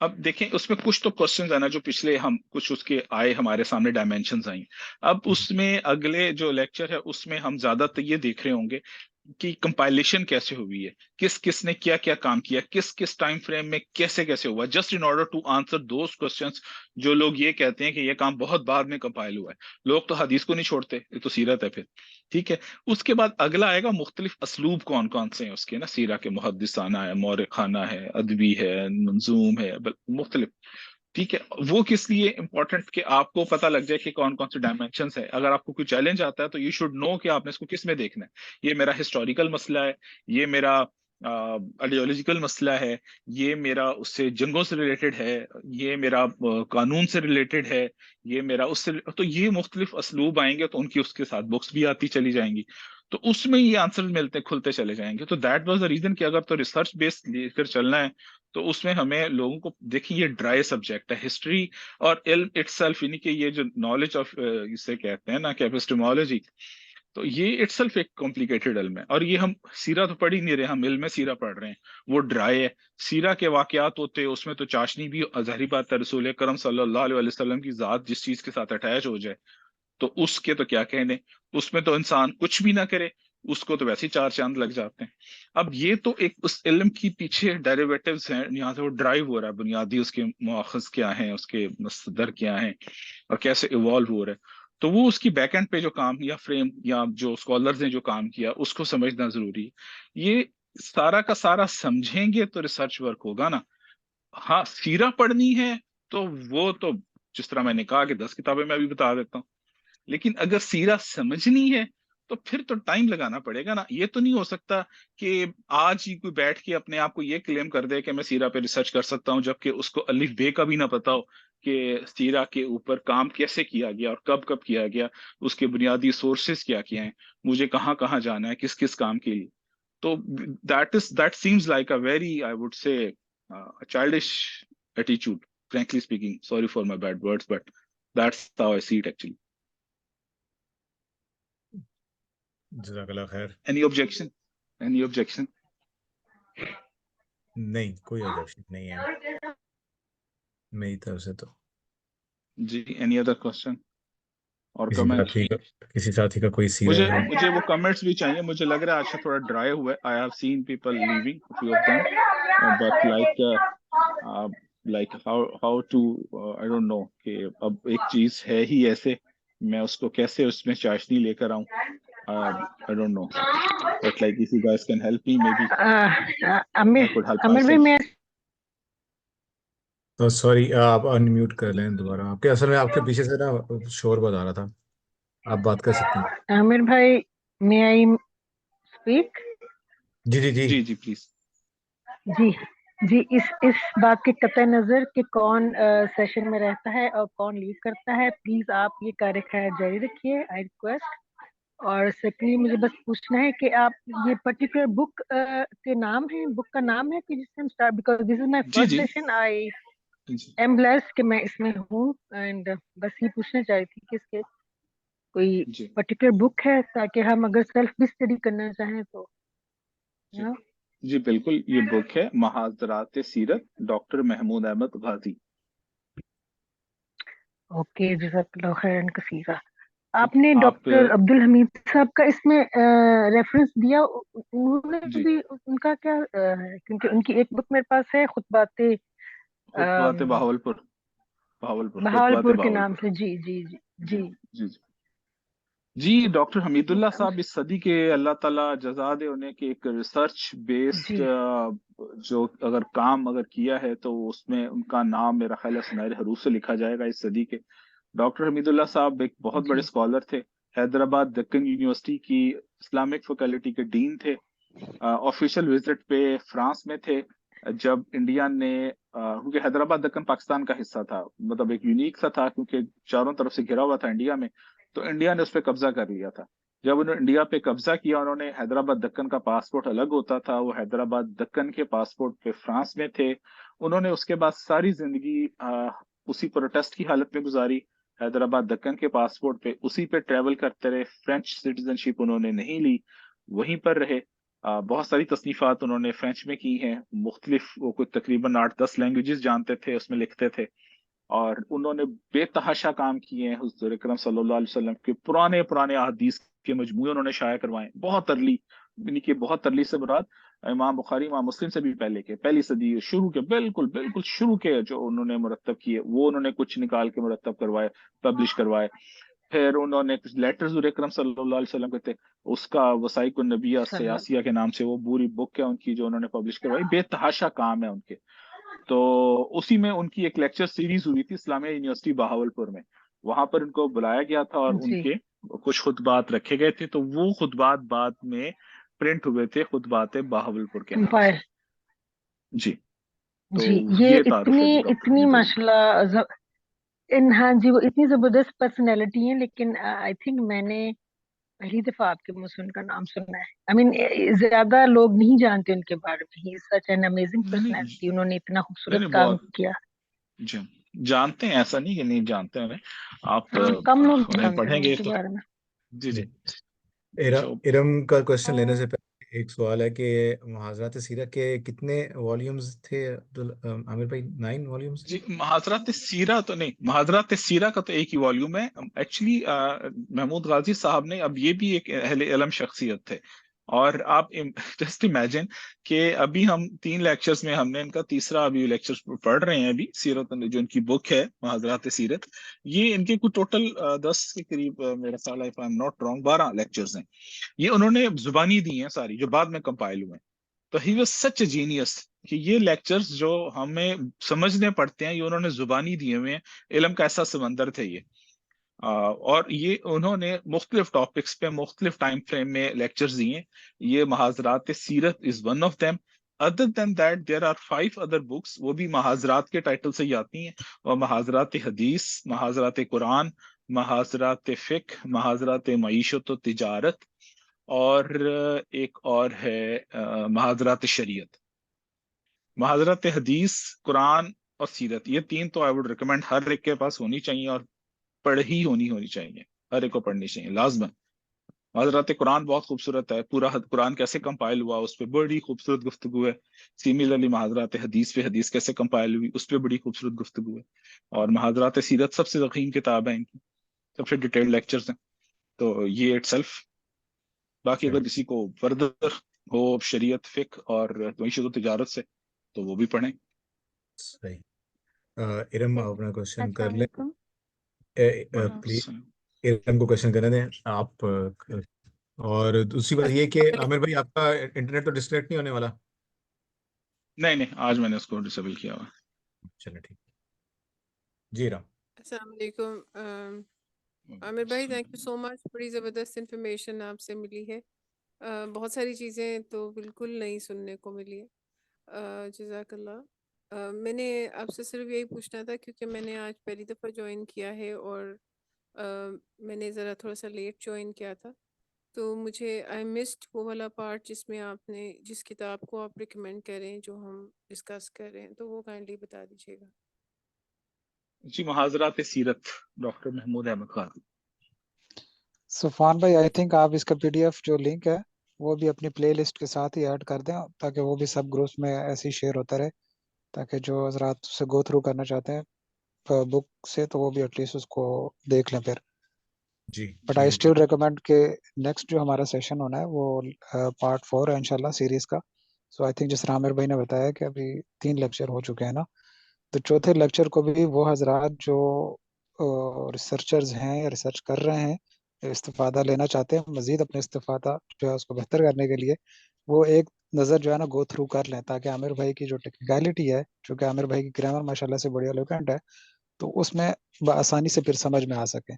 A: اب دیکھیں اس میں کچھ تو کوشچنز ہے نا جو پچھلے ہم کچھ اس کے آئے ہمارے سامنے ڈائمینشنز آئیں. اب اس میں اگلے جو لیکچر ہے اس میں ہم زیادہ تو یہ دیکھ رہے ہوں گے کہ کمپائلیشن کیسے ہوئی ہے, کس کس نے کیا کیا کام کیا, کس کس ٹائم فریم میں کیسے کیسے ہوا, just in order to answer those questions جو لوگ یہ کہتے ہیں کہ یہ کام بہت بعد میں کمپائل ہوا ہے. لوگ تو حدیث کو نہیں چھوڑتے, یہ تو سیرت ہے پھر. ٹھیک ہے, اس کے بعد اگلا آئے گا مختلف اسلوب کون کون سے ہیں اس کے نا, سیرہ کے محدثانہ ہے, مورخانہ ہے, ادبی ہے, منظوم ہے, مختلف. ٹھیک ہے, وہ کس لیے امپورٹنٹ کہ آپ کو پتہ لگ جائے کہ کون کون سے ڈائمینشنس ہے. اگر آپ کو کوئی چیلنج آتا ہے تو یو شوڈ نو کہ آپ نے اس کو کس میں دیکھنا ہے. یہ میرا ہسٹوریکل مسئلہ ہے, یہ میرا آئیڈیالوجیکل مسئلہ ہے, یہ میرا اس سے جنگوں سے ریلیٹڈ ہے, یہ میرا قانون سے ریلیٹڈ ہے, یہ میرا اس سے. تو یہ مختلف اسلوب آئیں گے تو ان کی اس کے ساتھ بکس بھی آتی چلی جائیں گی, تو اس میں یہ آنسر ملتے کھلتے چلے جائیں گے. تو دیٹ واز دا ریزن کہ اگر تو ریسرچ بیس لے کر چلنا ہے تو اس میں ہمیں لوگوں کو دیکھیں یہ ڈرائی سبجیکٹ ہے ہسٹری اور علم اٹ سیلف, یعنی کہ یہ جو نالج آف اسے کہتے ہیں نا کہ ایپسٹیمولوجی, تو یہ اٹ سیلف ایک کمپلیکیٹڈ علم ہے. اور یہ ہم سیرہ تو پڑھ ہی نہیں رہے, ہم علم سیرہ پڑھ رہے ہیں, وہ ڈرائی ہے. سیرہ کے واقعات ہوتے اس میں تو چاشنی بھی ظاہری بات ہے, رسول اکرم صلی اللہ علیہ وسلم کی ذات جس چیز کے ساتھ اٹیچ ہو جائے تو اس کے تو کیا کہنے, اس میں تو انسان کچھ بھی نہ کرے اس کو تو ویسے ہی 4 چاند لگ جاتے ہیں. اب یہ تو ایک اس علم کی پیچھے ڈیریویٹیوز ہیں, یہاں سے وہ ڈرائیو ہو رہا ہے, بنیادی اس کے مواخذ کیا ہیں, اس کے مصدر کیا ہیں اور کیسے ایوالو ہو رہا ہے. تو وہ اس کی بیک اینڈ پہ جو کام یا فریم یا جو اسکالرز نے جو کام کیا اس کو سمجھنا ضروری ہے. یہ سارا کا سارا سمجھیں گے تو ریسرچ ورک ہوگا نا. ہاں سیرہ پڑھنی ہے تو وہ تو جس طرح میں نے کہا کہ 10 کتابیں میں ابھی بتا دیتا ہوں, لیکن اگر سیرہ سمجھنی ہے تو پھر تو ٹائم لگانا پڑے گا نا. یہ تو نہیں ہو سکتا کہ آج ہی کوئی بیٹھ کے اپنے آپ کو یہ کلیم کر دے کہ میں سیرہ پہ ریسرچ کر سکتا ہوں, جبکہ اس کو الف بے کا بھی نہ پتا ہو کہ سیرہ کے اوپر کام کیسے کیا گیا اور کب کب کیا گیا, اس کے بنیادی سورسز کیا کیا ہیں, مجھے کہاں کہاں جانا ہے, کس کس کام کے لیے. تو that seems like a very I would say childish ایٹیچیوڈ, frankly speaking. Sorry for my bad words, but that's how I see it actually.
D: جزاک اللہ خیر.
A: Any objection? Any objection?
D: نہیں, کوئی آبجیکشن نہیں ہے میری طرف سے. تو
A: جی any other question or
D: کسی
A: comment?
D: ساتھی کا کوئی
A: مجھے
D: سیرت ہے؟
A: مجھے وہ کمنٹس بھی چاہیے. مجھے لگ رہا ہے آج سے تھوڑا ڈرائی ہوا ہے. I have seen people leaving, a few of them, but like how to I don't know کہ اب ایک چیز ہے ہی ایسے, میں اس کو کیسے اس میں چاشنی لے کر آؤں. I don't know, but like if you guys can help me, maybe I could help
F: عامر بھائی
A: myself.
F: میں
D: تو سوری, آپ ان میوٹ کر لیں دوبارہ. آپ کے اصل میں آپ کے پیچھے سے نا شور بتا رہا تھا, آپ بات کر سکتے ہیں.
F: عامر بھائی میں آئی اسپیک.
D: جی جی جی
A: جی جی پلیز.
F: جی جی اس بات کے قطع نظر کہ کون سیشن میں رہتا ہے اور کون لیو کرتا ہے, پلیز آپ یہ کار خیر جاری رکھیے, آئی ریکویسٹ. اور سیکنڈلی مجھے بس پوچھنا ہے کہ آپ یہ پرٹیکولر بک کے نام ہے, بک کا نام ہے کہ جس سے ہم start, because this is my
A: جی
F: فرسٹ
A: جی
F: سیشن, آئی
A: جی
F: ایم بلیسڈ کہ میں اس میں ہوں, اینڈ بس یہ پوچھنا چاہی تھی کہ اس کے کوئی
A: جی
F: پرٹیکولر بک ہے تاکہ ہم اگر سیلف بھی اسٹڈی کرنا چاہیں تو.
A: جی جی بالکل, یہ بک ہے محاضرات سیرت ڈاکٹر محمود احمد غازی.
F: اوکے, جزاک اللہ خیرن کثیرہ. آپ نے
A: آپ
F: ڈاکٹر عبدالحمید صاحب کا اس میں ریفرنس دیا, انہوں نے
A: جی
F: بھی ان کا کیا ہے, کیونکہ ان کی ایک بک میرے پاس ہے, خطبات
A: خطبات بہاولپور خطبات
F: بہاولپور کے نام
A: بہاولپور.
F: سے. جی جی جی
A: جی
F: جی
A: جی جی جی ڈاکٹر حمید اللہ صاحب اس صدی کے, اللہ تعالیٰ جزا دے انہیں, کہ ایک ریسرچ بیسڈ
F: جی
A: جو اگر کام اگر کیا ہے تو اس میں ان کا نام میرا خیال ہے سنہرے حروف سے لکھا جائے گا اس صدی کے. ڈاکٹر حمید اللہ صاحب ایک بہت بڑے
F: جی
A: اسکالر تھے, حیدرآباد دکن یونیورسٹی کی اسلامک فیکلٹی کے ڈین تھے. آفیشیل وزٹ پہ فرانس میں تھے جب انڈیا نے, کیونکہ حیدرآباد دکن پاکستان کا حصہ تھا, مطلب ایک یونیک سا تھا کیونکہ چاروں طرف سے گھرا ہوا تھا انڈیا میں, تو انڈیا نے اس پہ قبضہ کر لیا تھا. جب انہوں نے انڈیا پہ قبضہ کیا, انہوں نے حیدرآباد دکن کا پاسپورٹ الگ ہوتا تھا, وہ حیدرآباد دکن کے پاسپورٹ پہ فرانس میں تھے. انہوں نے اس کے بعد ساری زندگی اسی پروٹیسٹ کی حالت میں گزاری, حیدرآباد دکن کے پاسپورٹ پہ اسی پہ ٹریول کرتے رہے. فرینچ سٹیزن شپ انہوں نے نہیں لی, وہیں پر رہے. بہت ساری تصنیفات انہوں نے فرینچ میں کی ہیں، مختلف وہ کوئی تقریباً 8-10 لینگویجز جانتے تھے، اس میں لکھتے تھے، اور انہوں نے بے تحاشا کام کیے ہیں. حضور اکرم صلی اللہ علیہ وسلم کے پرانے پرانے احادیث کے مجموعے انہوں نے شائع کروائے، بہت ارلی، یعنی کہ بہت ارلی سے مراد امام بخاری امام مسلم سے بھی پہلے کے، پہلی صدی شروع کے، بالکل بالکل شروع کے جو انہوں نے مرتب کیے وہ انہوں نے کچھ نکال کے مرتب کروائے، پبلش کروائے. پھر انہوں نے کچھ لیٹر حضور اکرم صلی اللہ علیہ وسلم کے تھے، اس کا وسائق النبیہ سیاسیہ کے نام سے وہ پوری بک ہے ان کی جو انہوں نے پبلش کروائی، بے تحاشا کام ہے ان کے. تو اسی میں ان کی ایک لیکچر سیریز ہوئی تھی اسلامیہ یونیورسٹی بہاولپور میں، وہاں پر ان کو بلایا گیا تھا اور ان
F: جی
A: کے کچھ خطبات رکھے گئے تھے، تو وہ خطبات بعد میں پرنٹ ہوئے تھے خطبات بہاولپور کے نام سے.
F: کمپائل.
A: جی، تو
F: جی یہ
A: یہ تعارف ہے جی ڈاکٹر
F: اتنی
A: محمود علی.
F: ماشاءاللہ ہاں جی، وہ اتنی زبردست پرسنالٹی ہیں، لیکن آئی تھنک میں نے پہلی دفعہ آپ کے منہ سے ان کا نام سننا ہے. آئی مین زیادہ لوگ نہیں جانتے ان کے بارے میں. ہی سچ این امیزنگ
A: نہیں نہیں
F: پرسنالٹی. انہوں نے اتنا
A: نہیں
F: خوبصورت
A: نہیں،
F: کام
A: بہت
F: کیا.
A: جی جانتے ہیں، ایسا نہیں کہ نہیں جانتے انہیں، آپ
F: ہاں کم لوگ
A: انہیں
F: جانتے ہیں
A: پڑھیں
F: ان
A: گے
F: کے
A: تو.
F: بارے میں.
A: جی جی. جو
D: ارم کا کوشچن لینے سے پہلے ایک سوال ہے کہ محاضرات سیرت کے کتنے والیومز تھے عامر بھائی؟ 9 والیومز؟
A: جی محاضرات سیرہ تو نہیں، محاضرات سیرہ کا تو ایک ہی والیوم ہے ایکچولی. محمود غازی صاحب نے، اب یہ بھی ایک اہل علم شخصیت تھے، اور آپ جسٹ امیجن کہ ابھی ہم 3 لیکچرز میں ہم نے ان کا تیسرا ابھی لیکچر پڑھ رہے ہیں ابھی سیرت، جو ان کی بک ہے محاضرات سیرت، یہ ان کے کچھ ٹوٹل 10 کے قریب میرا خیال ہے if I'm not wrong 12 lectures ہیں. یہ انہوں نے زبانی دی ہیں ساری، جو بعد میں کمپائل ہوئے ہیں. تو he was such a genius کہ یہ لیکچرز جو ہمیں سمجھنے پڑتے ہیں یہ انہوں نے زبانی دیے ہوئے ہیں. علم کا ایسا سمندر تھے یہ. اور یہ انہوں نے مختلف ٹاپکس پہ مختلف ٹائم فریم میں لیکچرز دیے. یہ محاضرات سیرت as one of them. Other than that there are 5 other books, وہ بھی محاضرات کے ٹائٹل سے ہی آتی ہیں، اور محاضرات حدیث، محاضرات قرآن، محاضرات فقہ، محاضرات معیشت و تجارت، اور ایک اور ہے محاضرات شریعت. محاضرات حدیث، قرآن اور سیرت، یہ 3 تو آئی ووڈ ریکمینڈ ہر ایک کے پاس ہونی چاہیے، اور پڑھی ہونی چاہیے، ہر ایک کو پڑھنی چاہیے لازمن. حضرات قرآن بہت خوبصورت ہے، پورا قرآن کیسے کمپائل ہوا اس پہ بڑی خوبصورت گفتگو ہے. سیملرلی محاضرات حدیث پہ حدیث کیسے کمپائل ہوئی اس پہ بڑی خوبصورت گفتگو ہے. اور محاضرات سیرت سب سے ضخیم کتاب ہے ان کی، سب سے ڈیٹیلڈ لیکچرز ہیں. تو یہ اٹ سیلف. باقی اگر کسی کو فردر ہو شریعت، فقہ اور معیشت و تجارت سے تو وہ بھی پڑھیں.
D: صحیح. ارم اپنا کوشچن کر
B: السلام
D: لیں
B: علیکم.
D: پلیز. ارم کو کوشچن کرنے دیں آپ. اور دوسری بات یہ کہ عامر بھائی آپ کا انٹرنیٹ تو ڈسکنیکٹ نہیں ہونے والا؟
A: نہیں آج میں نے اس کو ڈسیبل کیا ہوا.
D: چلو ٹھیک. جی رام.
G: السلام علیکم عامر بھائی، تھینک یو سو مچ. بڑی زبردست انفارمیشن آپ سے ملی ہے. بہت ساری چیزیں تو بالکل نہیں سننے کو ملی ہے. جزاک اللہ. میں نے آپ سے صرف یہی پوچھنا تھا کیونکہ میں نے آج پہلی دفعہ جوائن کیا ہے، اور میں نے ذرا تھوڑا سا لیٹ جوائن کیا تھا، تو مجھے آئی مسڈ وہ والا پارٹ جس میں آپ نے جس کتاب کو آپ ریکمینڈ کریں جو ہم ڈسکس کر رہے ہیں، تو وہ کائنڈلی بتا دیجیے گا.
A: جی محاضرات سیرت، ڈاکٹر محمود احمد خان.
C: سفان بھائی آئی تھنک آپ اس کا PDF جو لنک ہے وہ بھی اپنی پلے لسٹ کے ساتھ ہی ایڈ کر دیں، تاکہ وہ بھی سب گروپس میں ایسے ہی شیئر ہوتا رہے، تاکہ جو حضرات سے گو تھرو کرنا چاہتے ہیں بک سے تو وہ بھی ایٹ لیسٹ اس کو دیکھ لیں پھر.
D: جی
C: بٹ آئی اسٹل ریکمینڈ کہ نیکسٹ جو ہمارا سیشن ہونا ہے وہ پارٹ 4 ہے انشاءاللہ سیریز کا. سو آئی تھنک جس طرح عامر بھائی نے بتایا کہ ابھی 3 لیکچر ہو چکے ہیں نا، تو چوتھے لیکچر کو بھی وہ حضرات جو ریسرچرز ہیں یا ریسرچ کر رہے ہیں، استفادہ لینا چاہتے ہیں مزید اپنے استفادہ جو ہے اس کو بہتر کرنے کے لیے، وہ ایک نظر جو ہے نا گو تھرو کر لیں، تاکہ عامر بھائی کی جو ٹیکنیکلٹی ہے، چونکہ عامر بھائی کی گرامر ماشاءاللہ سے بڑی ایلوکینٹ ہے، تو اس میں بآسانی سے پھر سمجھ میں آ سکے.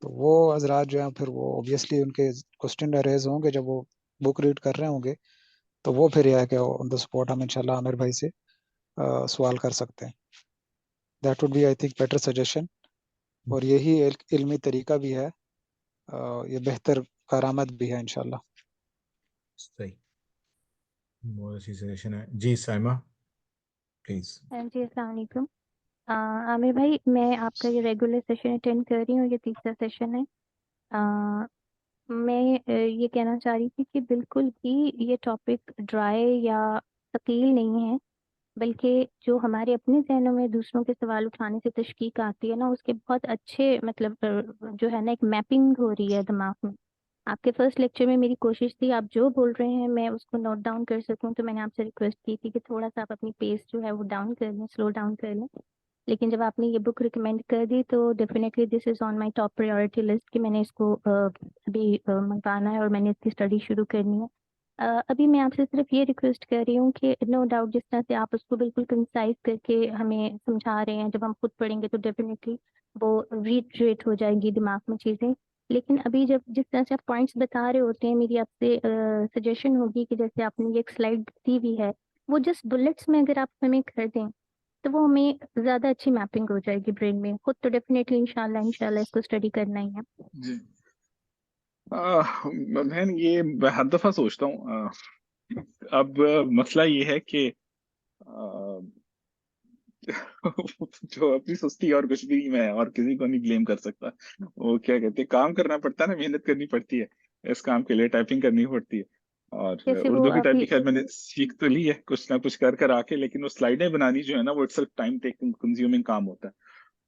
C: تو وہ حضرات جو ہیں پھر وہ اوبیسلی ان کے کوسچن ریز ہوں گے جب وہ بک ریڈ کر رہے ہوں گے، تو وہ پھر یہ ہے کہ آن دا اسپاٹ ہم انشاءاللہ عامر بھائی سے سوال کر سکتے ہیں. That would be I think better suggestion, اور یہی علمی طریقہ بھی ہے، یہ بہتر کارآمد بھی ہے انشاءاللہ.
D: صحیح، بہت اچھی سجیشن ہے. جی سائمہ پلیز.
B: جی السلام علیکم. عامر بھائی، میں آپ کا یہ ریگولر سیشن اٹینڈ کر رہی ہوں، یہ تیسرا سیشن ہے.
H: میں یہ کہنا چاہ رہی تھی کہ بالکل بھی یہ ٹاپک ڈرائی یا ثقیل نہیں ہے، بلکہ جو ہمارے اپنے ذہنوں میں دوسروں کے سوال اٹھانے سے تشکیک آتی ہے نا، اس کے بہت اچھے مطلب جو ہے نا ایک میپنگ ہو رہی ہے دماغ میں. آپ کے فرسٹ لیکچر میں میری کوشش تھی آپ جو بول رہے ہیں میں اس کو نوٹ ڈاؤن کر سکوں، تو میں نے آپ سے ریکویسٹ کی تھی کہ تھوڑا سا آپ اپنی پیس جو ہے وہ ڈاؤن کر لیں، سلو ڈاؤن کر لیں. لیکن جب آپ نے یہ بک ریکمینڈ کر دی تو definitely this is on my top priority list کہ میں نے اس کو ابھی منگوانا ہے اور میں نے اس کی اسٹڈی شروع کرنی ہے. ابھی میں آپ سے صرف یہ ریکویسٹ کر رہی ہوں کہ نو ڈاؤٹ جس طرح سے آپ اس کو بالکل کنسائز کر کے ہمیں سمجھا رہے ہیں، جب ہم خود پڑھیں گے تو ڈیفینیٹلی وہ ریٹ ہو جائیں گی دماغ میں چیزیں. لیکن ابھی جس طرح سے آپ پوائنٹس بتا رہے ہوتے ہیں، میری آپ سے سجیشن ہوگی کہ جیسے آپ نے یہ ایک سلائڈ دی ہوئی ہے، وہ جسٹ بلٹس میں اگر آپ ہمیں کر دیں تو وہ ہمیں زیادہ اچھی میپنگ ہو جائے گی برین میں. خود تو ڈیفینیٹلی انشاءاللہ اس کو اسٹڈی کرنا ہی ہے.
A: جی بہن یہ میں ہر دفعہ سوچتا ہوں، اب مسئلہ یہ ہے کہ جو اپنی سستی اور کچھ بھی میں اور کسی کو نہیں بلیم کر سکتا. وہ کیا کہتے ہیں، کام کرنا پڑتا ہے نا، محنت کرنی پڑتی ہے اس کام کے لیے، ٹائپنگ کرنی پڑتی ہے. اور
H: جیسے وہ
A: اردو کی
H: ابھی
A: ٹائپنگ خیر میں نے سیکھ تو لی ہے کچھ نہ کچھ کر آ کے، لیکن وہ سلائڈیں بنانی جو ہے نا وہ اٹس ٹائم کنزیومنگ کام ہوتا ہے.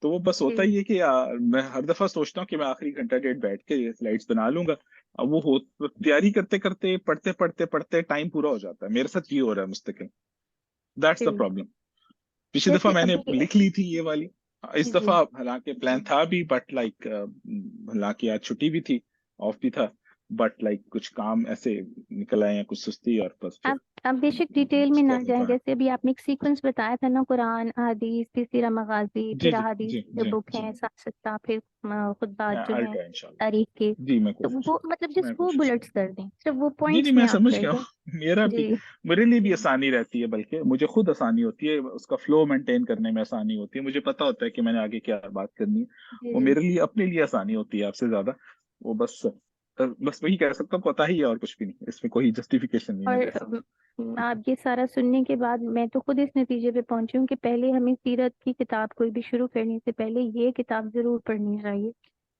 A: تو وہ بس ہوتا ہی ہے کہ میں ہر دفعہ سوچتا ہوں کہ میں آخری گھنٹہ ڈیڑھ بیٹھ کے یہ سلائڈس بنا لوں گا. اب وہ تیاری کرتے کرتے پڑھتے ٹائم پورا ہو جاتا ہے. میرے ساتھ یہ ہو رہا ہے مستقل. That's the problem. پچھلی دفعہ
H: جیسے
A: میں نے
H: ابھی
A: لکھ لی تھی یہ والی، اس
H: جی
A: دفعہ حالانکہ پلان تھا بھی، بٹ لائک حالانکہ آج چھٹی بھی تھی، آف بھی تھا، بٹ لائک کچھ کام ایسے نکل آئے ہیں، کچھ سستی، اور بس پھر
H: آپ بے شک ڈیٹیل میں نہ جائیں. جیسے ابھی آپ نے ایک سیکوینس بتایا تھا نا، قرآن، احادیث، پھر سیرہ مغازی،
A: جی
H: پھر
A: جی
H: احادیث
A: جی
H: جو
A: جی
H: بک
A: جی
H: ہیں سیاستہ، پھر خطبات جو
A: آئی
H: ہیں
A: ٹرائی انشاءاللہ.
H: تاریخ کے.
A: جی میں
H: تو
A: کوشش
H: وہ مطلب
A: میں
H: جس وہ
A: کوشش
H: بلٹس کر دیں، صرف وہ
A: جی
H: پوائنٹس
A: میں
H: میں آپ
A: سمجھ
H: کر
A: گیا
H: دیں.
A: ہوں. میرا بھی،
H: جی
A: میرے لیے بھی آسانی رہتی ہے، بلکہ مجھے خود آسانی ہوتی ہے، اس کا فلو مینٹین کرنے میں آسانی ہوتی ہے. مجھے پتا ہوتا ہے کہ میں نے آگے کیا بات کرنی ہے.
H: جی
A: وہ
H: جی
A: میرے لیے اپنے لیے آسانی ہوتی ہے آپ سے زیادہ. وہ بس وہی کہہ سکتا ہوں، پتا ہی ہے، اور کچھ بھی نہیں. اس میں کوئی جسٹیفیکیشن نہیں
H: اور
A: ہے میرے ساتھ.
H: آپ یہ سارا سننے کے بعد میں تو خود اس نتیجے پہ پہنچی ہوں کہ پہلے ہمیں سیرت کی کتاب کوئی بھی شروع کرنے سے پہلے یہ کتاب ضرور پڑھنی چاہیے،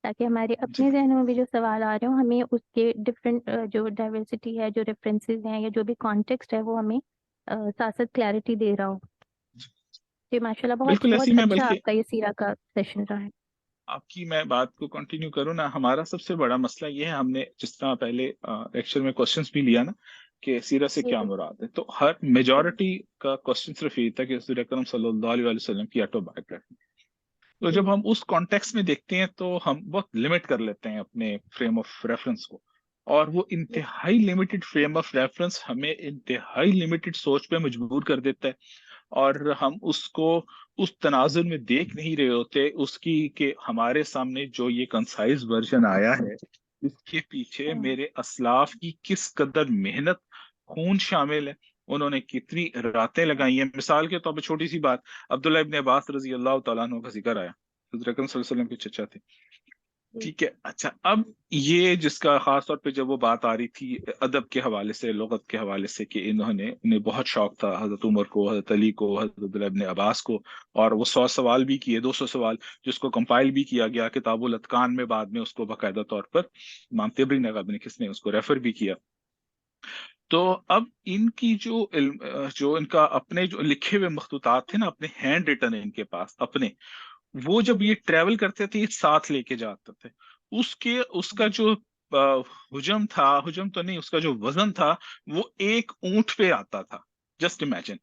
H: تاکہ ہمارے
A: جی
H: اپنے ذہنوں میں بھی جو سوال آ رہے ہوں ہمیں اس کے ڈفرینٹ جو ڈائیورسٹی ہے، جو ریفرنسز ہیں، یا جو بھی کانٹیکسٹ ہے، وہ ہمیں ساتھ ساتھ کلیئرٹی دے رہا ہو. جی ماشاء اللہ، بہت
A: بالکل ایسی
H: بہت
A: میں،
H: اچھا
A: بلکہ
H: آپ کا یہ سیرہ کا سیشن رہا ہے.
A: آپ کی میں بات کو کنٹینیو کروں نا، ہمارا سب سے بڑا مسئلہ یہ ہے، ہم نے جس طرح پہلے لیکچر میں کوشچنس بھی لیا نا کہ سیرت سے
H: جی
A: کیا مراد ہے، تو ہر میجورٹی کا کوشچن صرف یہ تھا کہ حضور اکرم صلی اللہ علیہ وسلم کی آٹو بایوگرافی. تو
H: جی
A: جب ہم اس کانٹیکس میں دیکھتے ہیں تو ہم بہت لمٹ کر لیتے ہیں اپنے فریم آف ریفرنس کو، اور وہ
H: جی
A: انتہائی لمیٹڈ فریم آف ریفرنس ہمیں انتہائی لمیٹڈ سوچ پہ مجبور کر دیتا ہے. اور ہم اس کو اس تناظر میں دیکھ نہیں رہے ہوتے اس کی، کہ ہمارے سامنے جو یہ کنسائز ورژن آیا ہے، اس کے پیچھے میرے اسلاف کی کس قدر محنت، خون شامل ہے، انہوں نے کتنی راتیں لگائی ہیں. مثال کے طور پہ چھوٹی سی بات، عبداللہ ابن عباس رضی اللہ تعالیٰ عنہ کا ذکر آیا، حضرت اکرم صلی اللہ علیہ وسلم کے چچا تھے. ٹھیک ہے، اچھا، اب یہ جس کا خاص طور پہ جب وہ بات آ رہی تھی ادب کے حوالے سے، لغت کے حوالے سے، کہ انہیں بہت شوق تھا حضرت عمر کو، حضرت علی کو، حضرت عبداللہ ابن عباس کو، اور وہ 100 سوال بھی کیے، 200 سوال، جس کو کمپائل بھی کیا گیا کتاب الاتقان میں، بعد میں اس کو باقاعدہ طور پر امام طبری نے کس نے اس کو ریفر بھی کیا. تو اب ان کی جو ان کا اپنے جو لکھے ہوئے مخطوطات تھے نا، اپنے ہینڈ ریٹن ان کے پاس اپنے، وہ جب یہ ٹریول کرتے تھے ساتھ لے کے جاتے تھے. اس کا جو حجم تھا، حجم تو نہیں، اس کا جو وزن تھا، وہ ایک اونٹ پہ آتا تھا. جسٹ امیجن،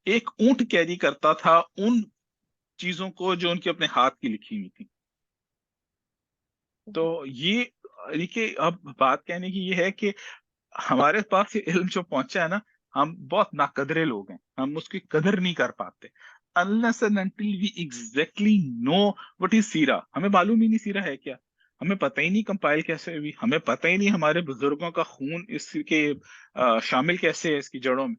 A: ایک اونٹ کیری کرتا تھا ان چیزوں کو جو ان کے اپنے ہاتھ کی لکھی ہوئی تھی. تو یہ دیکھیے، اب بات کہنے کی یہ ہے کہ ہمارے پاس یہ علم جو پہنچا ہے نا، ہم بہت ناقدرے لوگ ہیں، ہم اس کی قدر نہیں کر پاتے. unless and until we exactly know what is سیرہ. ہمیں معلوم ہی نہیں سیرہ ہے کیا، ہمیں پتہ ہی نہیں کمپائل کیسے ہوئی، ہمیں پتہ ہی نہیں ہمارے بزرگوں کا خون اس کے شامل کیسے ہے اس کی جڑوں میں.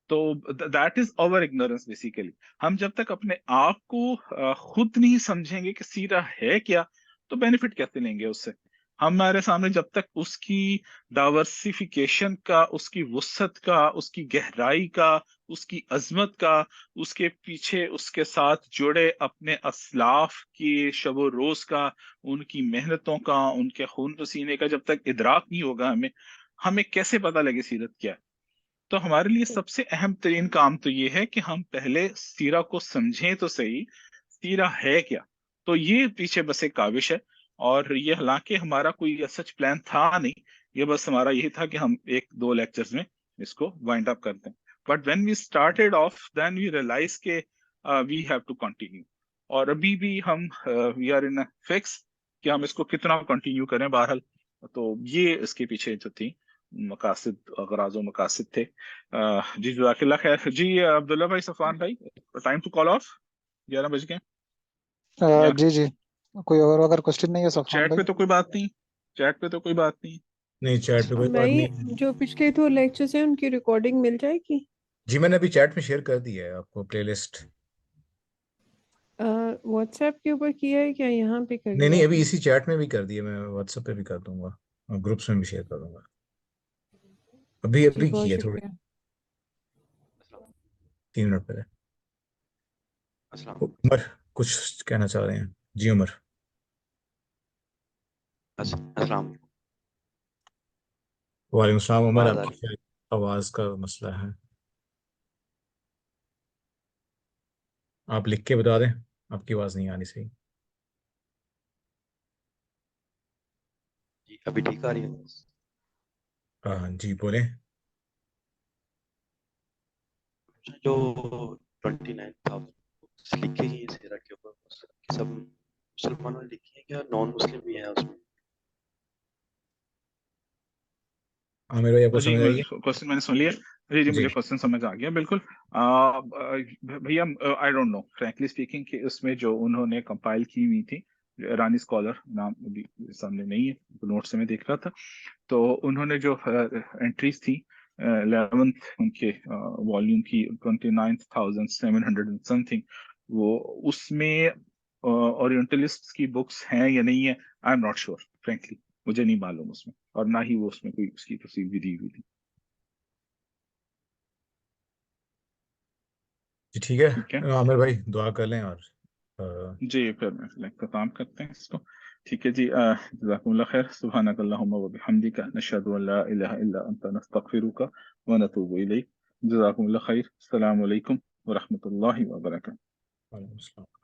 A: تو that is over ignorance basically. ہم جب تک اپنے آپ کو خود نہیں سمجھیں گے کہ سیرہ ہے کیا، تو بینیفٹ کیسے لیں گے اس سے. ہمارے سامنے جب تک اس کی ڈائورسیفیکیشن کا، اس کی وسعت کا، اس کی گہرائی کا، اس کی عظمت کا، اس کے پیچھے اس کے ساتھ جڑے اپنے اسلاف کی شب و روز کا، ان کی محنتوں کا، ان کے خون پسینے کا جب تک ادراک نہیں ہوگا ہمیں کیسے پتہ لگے سیرت کیا ہے؟ تو ہمارے لیے سب سے اہم ترین کام تو یہ ہے کہ ہم پہلے سیرہ کو سمجھیں تو صحیح، سیرہ ہے کیا. تو یہ پیچھے بس ایک کاوش ہے، اور یہ حالانکہ ہمارا کوئی سچ پلان تھا نہیں، یہ بس ہمارا یہی تھا کہ ہم 1-2 لیکچرز میں اس کو وائنڈ اپ کرتے ہیں. But when we started off then we realise کہ وی ہیو ٹو کنٹینیو، اور ابھی بھی ہم وی آر ان فکس کہ ہم اس کو کتنا کنٹینیو کریں. بہرحال تو یہ اس کے پیچھے جو تھی مقاصد، اغراض و مقاصد تھے. جی جزاک اللہ خیر. جی عبداللہ بھائی، صفوان بھائی، ٹائم ٹو کال آف، 11 بج گئے.
C: جی کوئی اور اگر کوشچن نہیں ہے صفوان
A: چیٹ پہ
C: بھائی؟
A: تو کوئی بات نہیں، چیٹ پہ تو کوئی بات نہیں.
D: نہیں، چیٹ پہ کوئی بات
G: بھائی
D: نہیں.
G: جو پچھلے 2 لیکچرز ہیں ان کی ریکارڈنگ مل جائے گی؟
D: جی میں نے ابھی چیٹ میں شیئر کر دی ہے آپ کو پلے لسٹ.
G: واٹس ایپ کے اوپر کیا ہے کیا یہاں پہ کر
D: نہیں
G: لیا؟
D: ابھی اسی چیٹ میں بھی کر دی ہے، میں واٹس ایپ پہ بھی کر دوں گا اور گروپس میں بھی شیئر کر دوں گا.
G: جی
D: ابھی
G: بہت
D: کی ہے تھوڑی
G: شکریہ.
D: 3 منٹ پہلے.
I: السلام
D: عمر کچھ کہنا چاہ رہے ہیں؟ جی عمر.
I: السلام
D: وعلیکم السلام. عمر
I: آواز آ
D: آپ
I: رہی
D: کی آواز کا مسئلہ ہے، آپ لکھ کے بتا دیں، آپ کی آواز نہیں آنی صحیح.
I: جی ابھی ٹھیک آ رہی ہے؟
D: جی بولیں.
I: جو 29,000 لکھی گئی ہیں سیرہ کے اوپر، سب مسلمانوں نے لکھی ہیں کیا نان مسلم بھی ہیں اس میں؟
D: عامر بھائی آپ کو
A: جی
D: سمجھ آئیے؟
A: کوشچن میں نے سن لیا. جی مجھے کوشچن سمجھ آ گیا بالکل. بھیا I don't know frankly speaking کہ اس میں جو انہوں نے کمپائل کی ہوئی تھی، ایرانی اسکالر نام ابھی سامنے نہیں ہے، نوٹ سے میں دیکھ رہا تھا، تو انہوں نے جو انٹریز تھی 11th ان کے والیوم کی 29,700 سم تھنگ، وہ اس میں اورینٹلسٹ کی بکس ہیں یا نہیں ہے، I am not sure frankly, مجھے نہیں معلوم اس میں، اور نہ ہی وہ اس میں کوئی اس کی تفصیل بھی دی ہوئی تھی.
D: جی ٹھیک ہے عامر بھائی، دعا کر لیں اور
A: جی پھر میں اختتام کرتے ہیں اس کو. ٹھیک ہے جی. جزاکم اللہ خیر. سبحانک اللہم و بحمدک، نشہد ان لا الہ الا انت، نستغفرک و نتوب الیک. جزاکم اللہ خیر. السلام علیکم ورحمۃ اللہ وبرکاتہ.
D: وعلیکم السلام.